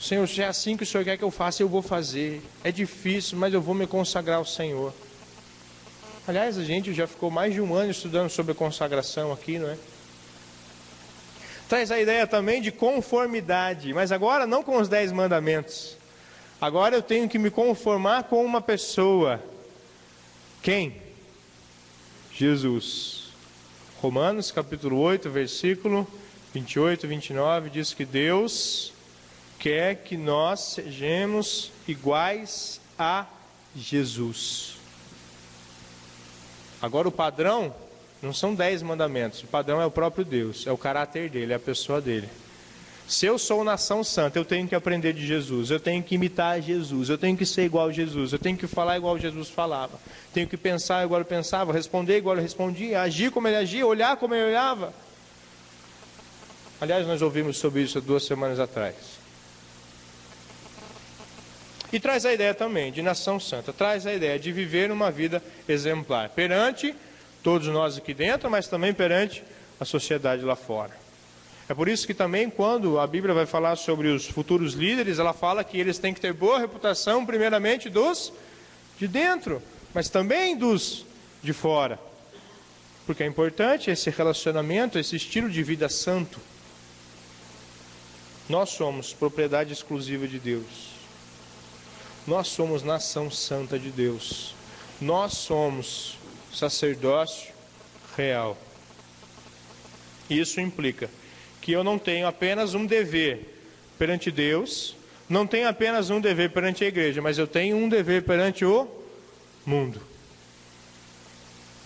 Senhor, se é assim que o Senhor quer que eu faça, eu vou fazer. É difícil, mas eu vou me consagrar ao Senhor. Aliás, a gente já ficou mais de um ano estudando sobre a consagração aqui, não é? Traz a ideia também de conformidade, mas agora não com os 10 mandamentos. Agora eu tenho que me conformar com uma pessoa. Quem? Jesus. Romanos capítulo 8, versículo 28 e 29 diz que Deus quer que nós sejamos iguais a Jesus. Agora o padrão não são 10 mandamentos, o padrão é o próprio Deus, é o caráter dele, é a pessoa dele. Se eu sou nação santa, eu tenho que aprender de Jesus, eu tenho que imitar Jesus, eu tenho que ser igual a Jesus, eu tenho que falar igual Jesus falava, tenho que pensar igual ele pensava, responder igual ele respondia, agir como ele agia, olhar como ele olhava. Aliás, nós ouvimos sobre isso 2 semanas atrás. E traz a ideia também de nação santa, traz a ideia de viver uma vida exemplar, perante todos nós aqui dentro, mas também perante a sociedade lá fora. É por isso que também quando a Bíblia vai falar sobre os futuros líderes, ela fala que eles têm que ter boa reputação, primeiramente dos de dentro, mas também dos de fora. Porque é importante esse relacionamento, esse estilo de vida santo. Nós somos propriedade exclusiva de Deus. Nós somos nação santa de Deus. Nós somos sacerdócio real. Isso implica que eu não tenho apenas um dever perante Deus, não tenho apenas um dever perante a igreja, mas eu tenho um dever perante o mundo.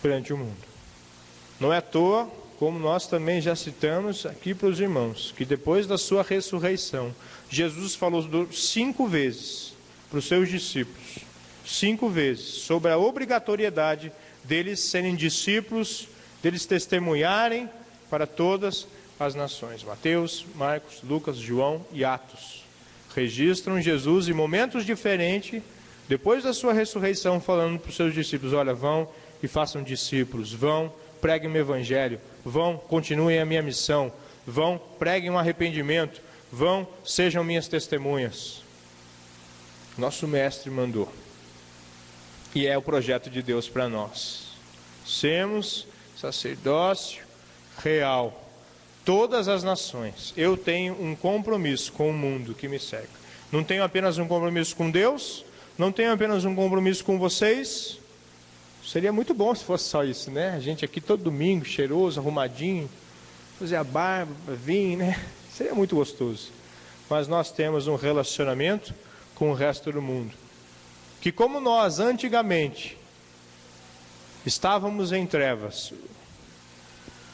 Perante o mundo. Não é à toa, como nós também já citamos aqui para os irmãos, que depois da sua ressurreição, Jesus falou 5 vezes para os seus discípulos, 5 vezes, sobre a obrigatoriedade deles serem discípulos, deles testemunharem para todas as nações. Mateus, Marcos, Lucas, João e Atos registram Jesus em momentos diferentes, depois da sua ressurreição, falando para os seus discípulos: olha, vão e façam discípulos, vão, preguem o evangelho, vão, continuem a minha missão, vão, preguem um arrependimento, vão, sejam minhas testemunhas. Nosso mestre mandou. E é o projeto de Deus para nós. Sermos sacerdócio real. Todas as nações. Eu tenho um compromisso com o mundo que me cerca. Não tenho apenas um compromisso com Deus. Não tenho apenas um compromisso com vocês. Seria muito bom se fosse só isso, né? A gente aqui todo domingo, cheiroso, arrumadinho. Fazer a barba, vir, né? Seria muito gostoso. Mas nós temos um relacionamento com o resto do mundo. Que como nós, antigamente, estávamos em trevas,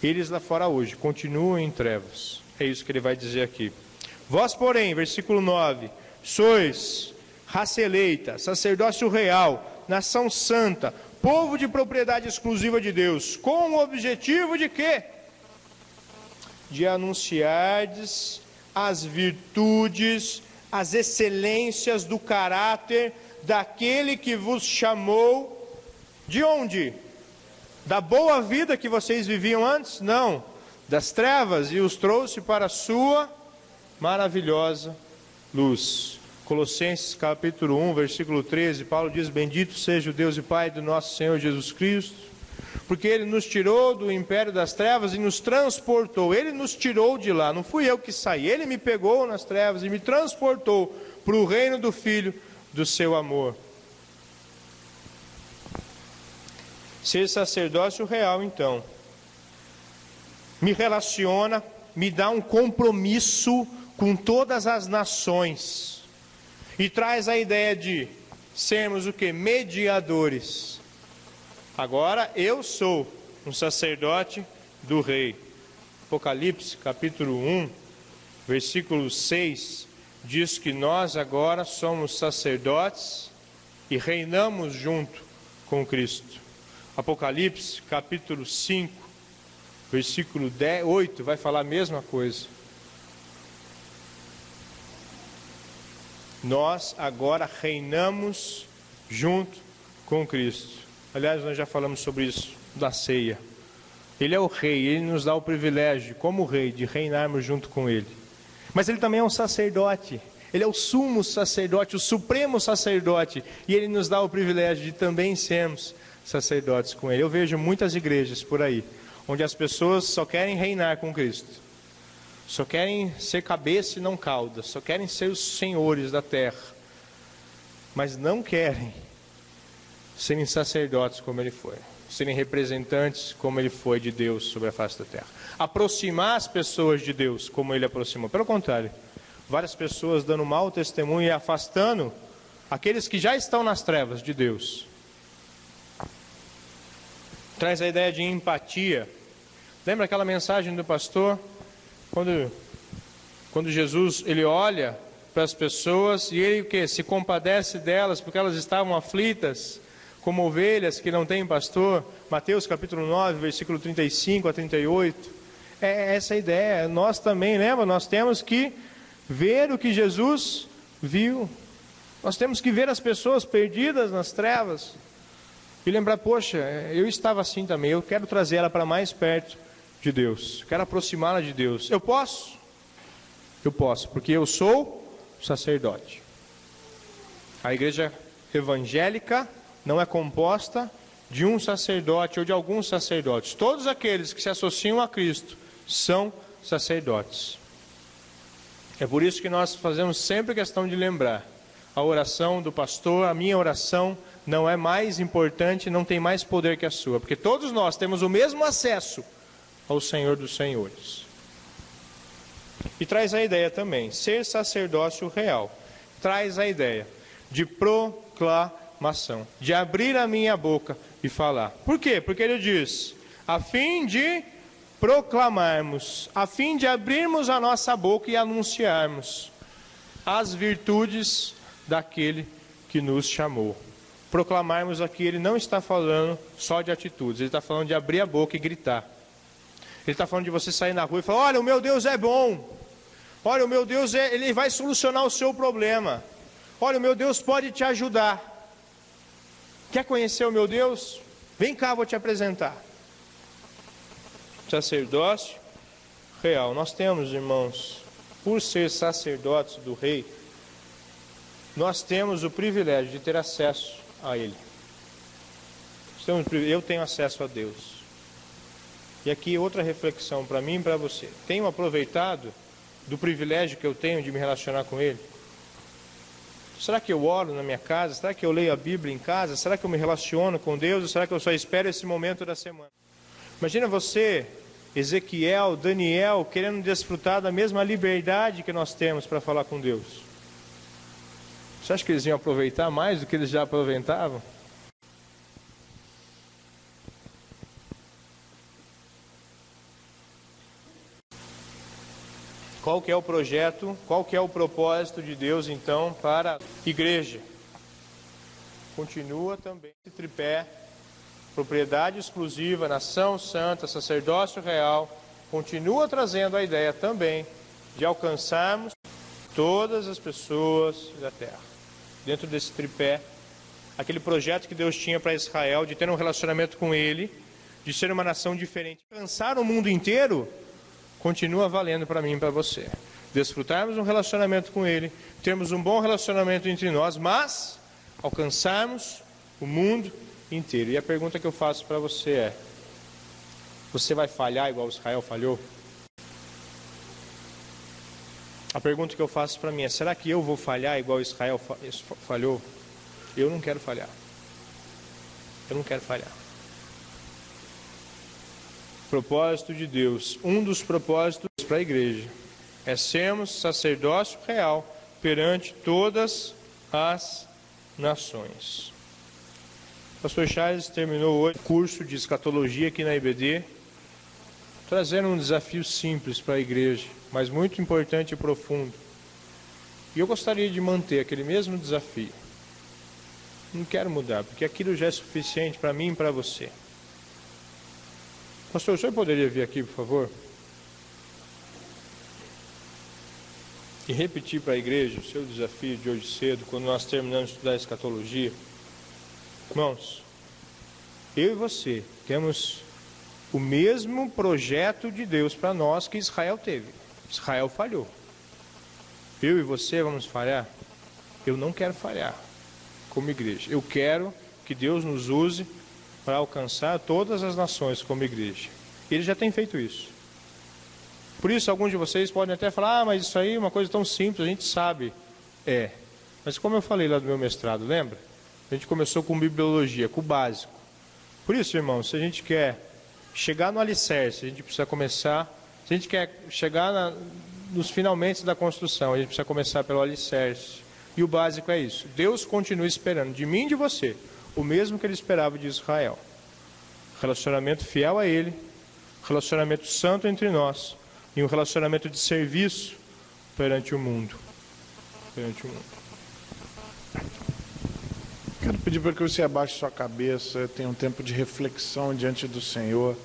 eles lá fora hoje continuam em trevas. É isso que ele vai dizer aqui. Vós, porém, versículo 9, sois raça eleita, sacerdócio real, nação santa, povo de propriedade exclusiva de Deus, com o objetivo de quê? De anunciardes as virtudes as excelências do caráter daquele que vos chamou de onde? Da boa vida que vocês viviam antes? Não, das trevas, e os trouxe para a sua maravilhosa luz. Colossenses capítulo 1, versículo 13, Paulo diz: bendito seja o Deus e Pai do nosso Senhor Jesus Cristo, porque Ele nos tirou do império das trevas e nos transportou. Ele nos tirou de lá, não fui eu que saí, Ele me pegou nas trevas e me transportou para o reino do Filho do seu amor. Ser sacerdócio real, então, me relaciona, me dá um compromisso com todas as nações, e traz a ideia de sermos o que? Mediadores. Agora eu sou um sacerdote do rei. Apocalipse capítulo 1, versículo 6, diz que nós agora somos sacerdotes e reinamos junto com Cristo. Apocalipse capítulo 5, versículo 8, vai falar a mesma coisa. Nós agora reinamos junto com Cristo. Aliás, nós já falamos sobre isso da ceia. Ele é o rei, Ele nos dá o privilégio, como rei, de reinarmos junto com Ele. Mas Ele também é um sacerdote. Ele é o sumo sacerdote, o supremo sacerdote. E Ele nos dá o privilégio de também sermos sacerdotes com Ele. Eu vejo muitas igrejas por aí, onde as pessoas só querem reinar com Cristo. Só querem ser cabeça e não cauda. Só querem ser os senhores da terra. Mas não querem serem sacerdotes como Ele foi. Serem representantes como Ele foi de Deus sobre a face da terra. Aproximar as pessoas de Deus como Ele aproximou. Pelo contrário, várias pessoas dando mau testemunho e afastando aqueles que já estão nas trevas de Deus. Traz a ideia de empatia. Lembra aquela mensagem do pastor? Quando Jesus, Ele olha para as pessoas e Ele o quê? Se compadece delas porque elas estavam aflitas, como ovelhas que não têm pastor. Mateus capítulo 9, versículo 35 a 38. É essa a ideia. Nós também, lembra? Nós temos que ver o que Jesus viu. Nós temos que ver as pessoas perdidas nas trevas e lembrar, poxa, eu estava assim também, eu quero trazer ela para mais perto de Deus, quero aproximá-la de Deus. Eu posso, porque eu sou sacerdote. A igreja evangélica não é composta de um sacerdote ou de alguns sacerdotes. Todos aqueles que se associam a Cristo são sacerdotes. É por isso que nós fazemos sempre questão de lembrar a oração do pastor. A minha oração não é mais importante, não tem mais poder que a sua, porque todos nós temos o mesmo acesso ao Senhor dos Senhores. E traz a ideia também, ser sacerdócio real, traz a ideia de proclamação, de abrir a minha boca e falar. Por quê? Porque ele diz, a fim de proclamarmos, a fim de abrirmos a nossa boca e anunciarmos as virtudes daquele que nos chamou. Proclamarmos aqui, ele não está falando só de atitudes, ele está falando de abrir a boca e gritar. Ele está falando de você sair na rua e falar, olha, o meu Deus é bom. Olha, o meu Deus, Ele vai solucionar o seu problema. Olha, o meu Deus pode te ajudar. Quer conhecer o meu Deus? Vem cá, vou te apresentar. Sacerdócio real. Nós temos, irmãos, por ser sacerdotes do rei, nós temos o privilégio de ter acesso a Ele. Eu tenho acesso a Deus. E aqui outra reflexão para mim e para você. Tenho aproveitado do privilégio que eu tenho de me relacionar com Ele? Será que eu oro na minha casa? Será que eu leio a Bíblia em casa? Será que eu me relaciono com Deus? Ou será que eu só espero esse momento da semana? Imagina você, Ezequiel, Daniel, querendo desfrutar da mesma liberdade que nós temos para falar com Deus. Você acha que eles iam aproveitar mais do que eles já aproveitavam? Qual que é o projeto, qual que é o propósito de Deus, então, para a igreja? Continua também esse tripé, propriedade exclusiva, nação santa, sacerdócio real, continua trazendo a ideia também de alcançarmos todas as pessoas da terra. Dentro desse tripé, aquele projeto que Deus tinha para Israel, de ter um relacionamento com Ele, de ser uma nação diferente. Alcançar o mundo inteiro, continua valendo para mim e para você. Desfrutarmos um relacionamento com Ele, termos um bom relacionamento entre nós, mas alcançarmos o mundo inteiro. E a pergunta que eu faço para você é: você vai falhar igual Israel falhou? A pergunta que eu faço para mim é: será que eu vou falhar igual Israel falhou? Eu não quero falhar. Eu não quero falhar. Propósito de Deus, um dos propósitos para a igreja é sermos sacerdócio real perante todas as nações. O pastor Charles terminou hoje o curso de escatologia aqui na IBD, trazendo um desafio simples para a igreja, mas muito importante e profundo. E eu gostaria de manter aquele mesmo desafio. Não quero mudar, porque aquilo já é suficiente para mim e para você. Pastor, o senhor poderia vir aqui, por favor? E repetir para a igreja o seu desafio de hoje cedo, quando nós terminamos de estudar escatologia. Irmãos, eu e você temos o mesmo projeto de Deus para nós que Israel teve. Israel falhou. Eu e você vamos falhar? Eu não quero falhar como igreja. Eu quero que Deus nos use para alcançar todas as nações como igreja. Ele já tem feito isso. Por isso, alguns de vocês podem até falar: mas isso aí é uma coisa tão simples, a gente sabe. É. Mas como eu falei lá do meu mestrado, lembra? A gente começou com bibliologia, com o básico. Por isso, irmãos, se a gente quer chegar no alicerce, a gente precisa começar. Se a gente quer chegar nos finalmente da construção, a gente precisa começar pelo alicerce. E o básico é isso: Deus continua esperando de mim e de você o mesmo que Ele esperava de Israel. Relacionamento fiel a Ele, relacionamento santo entre nós e um relacionamento de serviço perante o mundo. Perante o mundo. Quero pedir para que você abaixe sua cabeça, tenha um tempo de reflexão diante do Senhor.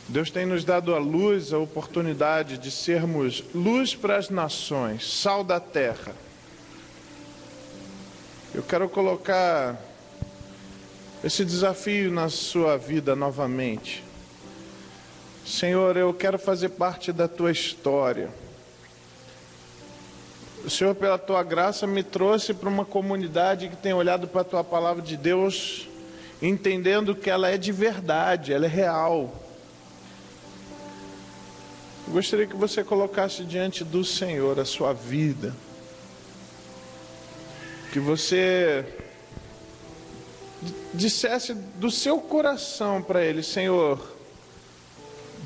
Deus tem nos dado a luz, a oportunidade de sermos luz para as nações, sal da terra. Eu quero colocar esse desafio na sua vida novamente. Senhor, eu quero fazer parte da tua história. O Senhor, pela tua graça, me trouxe para uma comunidade que tem olhado para a tua palavra de Deus, entendendo que ela é de verdade, ela é real. Eu gostaria que você colocasse diante do Senhor a sua vida. Que você dissesse do seu coração para Ele: Senhor,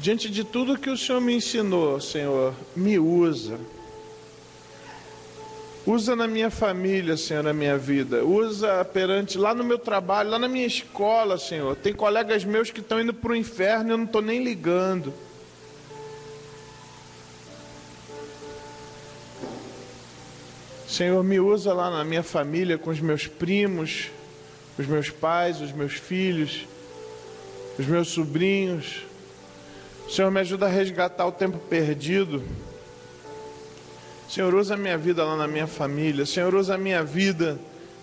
diante de tudo que o Senhor me ensinou, Senhor, me usa. Usa na minha família, Senhor, na minha vida. Usa perante, lá no meu trabalho, lá na minha escola, Senhor. Tem colegas meus que estão indo para o inferno e eu não estou nem ligando. Senhor, me usa lá na minha família, com os meus primos, os meus pais, os meus filhos, os meus sobrinhos. Senhor, me ajuda a resgatar o tempo perdido. Senhor, usa a minha vida lá na minha família. Senhor, usa a minha vida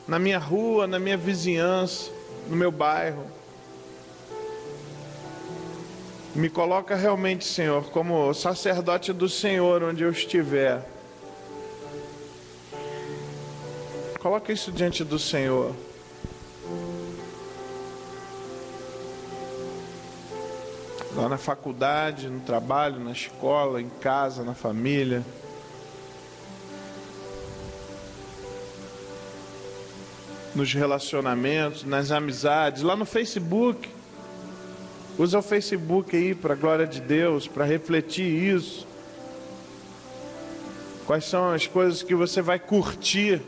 na minha rua, na minha vizinhança, no meu bairro. Me coloca realmente, Senhor, como sacerdote do Senhor onde eu estiver. Coloca isso diante do Senhor. Lá na faculdade, no trabalho, na escola, em casa, na família. Nos relacionamentos, nas amizades, lá no Facebook. Usa o Facebook aí para a glória de Deus, para refletir isso. Quais são as coisas que você vai curtir?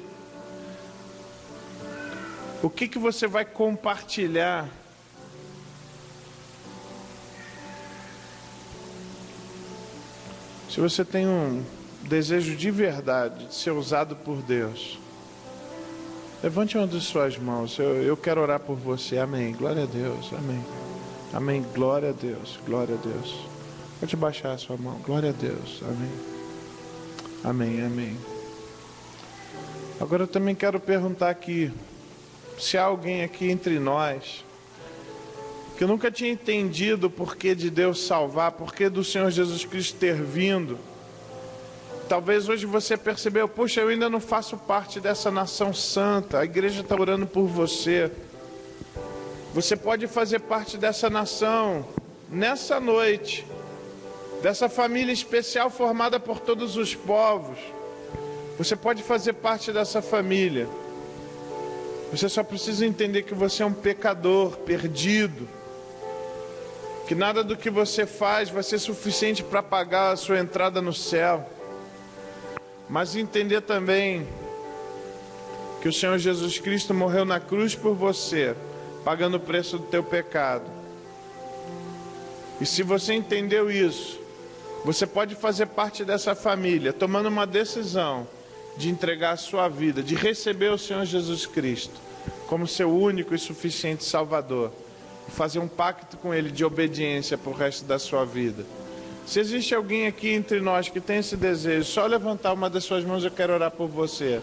O que você vai compartilhar? Se você tem um desejo de verdade de ser usado por Deus, levante uma de suas mãos. Eu quero orar por você. Amém. Glória a Deus. Amém. Amém. Glória a Deus. Glória a Deus. Pode baixar a sua mão. Glória a Deus. Amém. Amém, amém. Agora eu também quero perguntar aqui, se há alguém aqui entre nós que nunca tinha entendido o porquê de Deus salvar, porquê do Senhor Jesus Cristo ter vindo. Talvez hoje você percebeu, puxa, eu ainda não faço parte dessa nação santa, a igreja está orando por você. Você pode fazer parte dessa nação nessa noite, dessa família especial formada por todos os povos. Você pode fazer parte dessa família. Você só precisa entender que você é um pecador perdido, que nada do que você faz vai ser suficiente para pagar a sua entrada no céu. Mas entender também que o Senhor Jesus Cristo morreu na cruz por você, pagando o preço do teu pecado. E se você entendeu isso, você pode fazer parte dessa família, tomando uma decisão de entregar a sua vida, de receber o Senhor Jesus Cristo como seu único e suficiente Salvador, e fazer um pacto com Ele de obediência para o resto da sua vida. Se existe alguém aqui entre nós que tem esse desejo, só levantar uma das suas mãos, eu quero orar por você.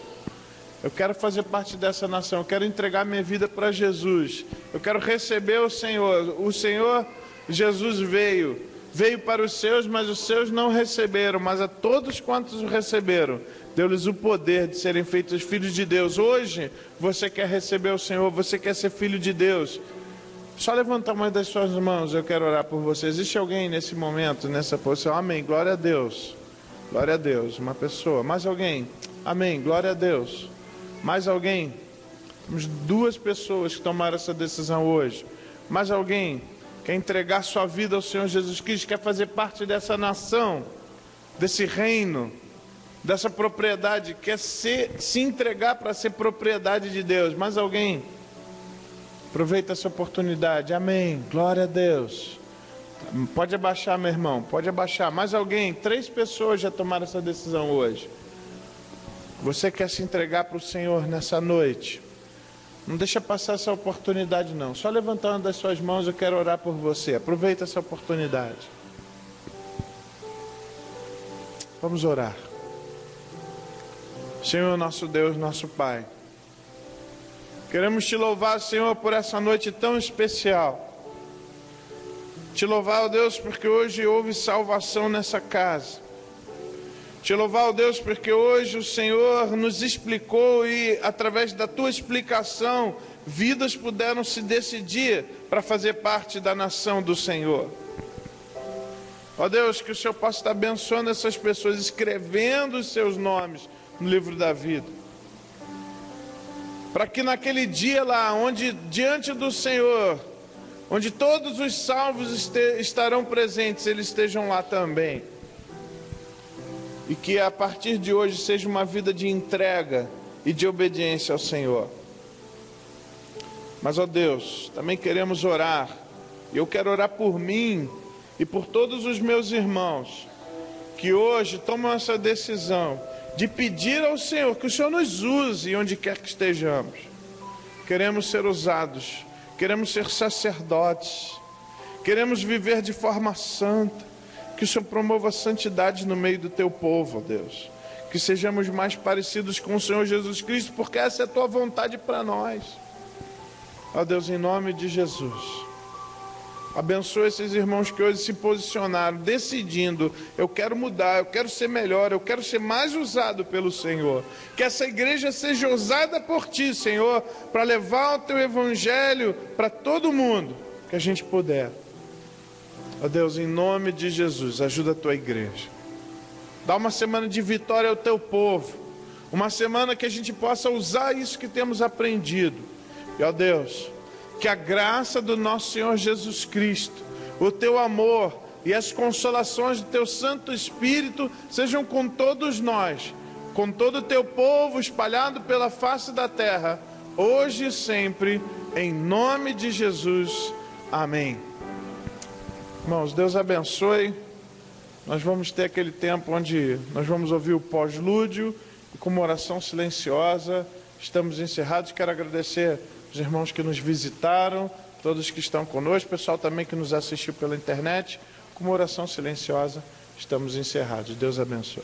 Eu quero fazer parte dessa nação, eu quero entregar minha vida para Jesus, eu quero receber o Senhor. O Senhor Jesus veio para os seus, mas os seus não receberam, mas a todos quantos o receberam, deu-lhes o poder de serem feitos filhos de Deus. Hoje, você quer receber o Senhor, você quer ser filho de Deus, só levanta uma das suas mãos, eu quero orar por você. Existe alguém nesse momento, nessa posição? Amém, glória a Deus. Glória a Deus, uma pessoa. Mais alguém? Amém, glória a Deus. Mais alguém? Temos 2 pessoas que tomaram essa decisão hoje. Mais alguém quer entregar sua vida ao Senhor Jesus Cristo, quer fazer parte dessa nação, desse reino, dessa propriedade, quer se entregar para ser propriedade de Deus? Mais alguém? Aproveita essa oportunidade. Amém, glória a Deus. Pode abaixar, meu irmão, pode abaixar. Mais alguém? 3 pessoas já tomaram essa decisão hoje. Você quer se entregar para o Senhor nessa noite? Não deixa passar essa oportunidade não. Só levantar uma das suas mãos, eu quero orar por você. Aproveita essa oportunidade. Vamos orar. Senhor, nosso Deus, nosso Pai, queremos te louvar, Senhor, por essa noite tão especial. Te louvar, ó Deus, porque hoje houve salvação nessa casa. Te louvar, ó Deus, porque hoje o Senhor nos explicou e, através da tua explicação, vidas puderam se decidir para fazer parte da nação do Senhor. Ó Deus, que o Senhor possa estar abençoando essas pessoas, escrevendo os seus nomes no livro da vida, para que naquele dia lá, onde diante do Senhor, onde todos os salvos estarão presentes, eles estejam lá também. E que a partir de hoje seja uma vida de entrega e de obediência ao Senhor. Mas, ó Deus, também queremos orar, e eu quero orar por mim e por todos os meus irmãos, que hoje tomam essa decisão de pedir ao Senhor que o Senhor nos use onde quer que estejamos. Queremos ser usados, queremos ser sacerdotes, queremos viver de forma santa, que o Senhor promova a santidade no meio do teu povo, ó Deus, que sejamos mais parecidos com o Senhor Jesus Cristo, porque essa é a tua vontade para nós, ó Deus, em nome de Jesus. Abençoa esses irmãos que hoje se posicionaram, decidindo, eu quero mudar, eu quero ser melhor, eu quero ser mais usado pelo Senhor. Que essa igreja seja usada por Ti, Senhor, para levar o Teu Evangelho para todo mundo que a gente puder. Ó Deus, em nome de Jesus, ajuda a Tua igreja. Dá uma semana de vitória ao Teu povo. Uma semana que a gente possa usar isso que temos aprendido. E ó Deus, que a graça do nosso Senhor Jesus Cristo, o Teu amor e as consolações do Teu Santo Espírito sejam com todos nós, com todo o Teu povo espalhado pela face da terra, hoje e sempre, em nome de Jesus. Amém. Irmãos, Deus abençoe. Nós vamos ter aquele tempo onde nós vamos ouvir o pós-lúdio e com uma oração silenciosa estamos encerrados. Quero agradecer os irmãos que nos visitaram, todos que estão conosco, o pessoal também que nos assistiu pela internet. Com uma oração silenciosa estamos encerrados. Deus abençoe.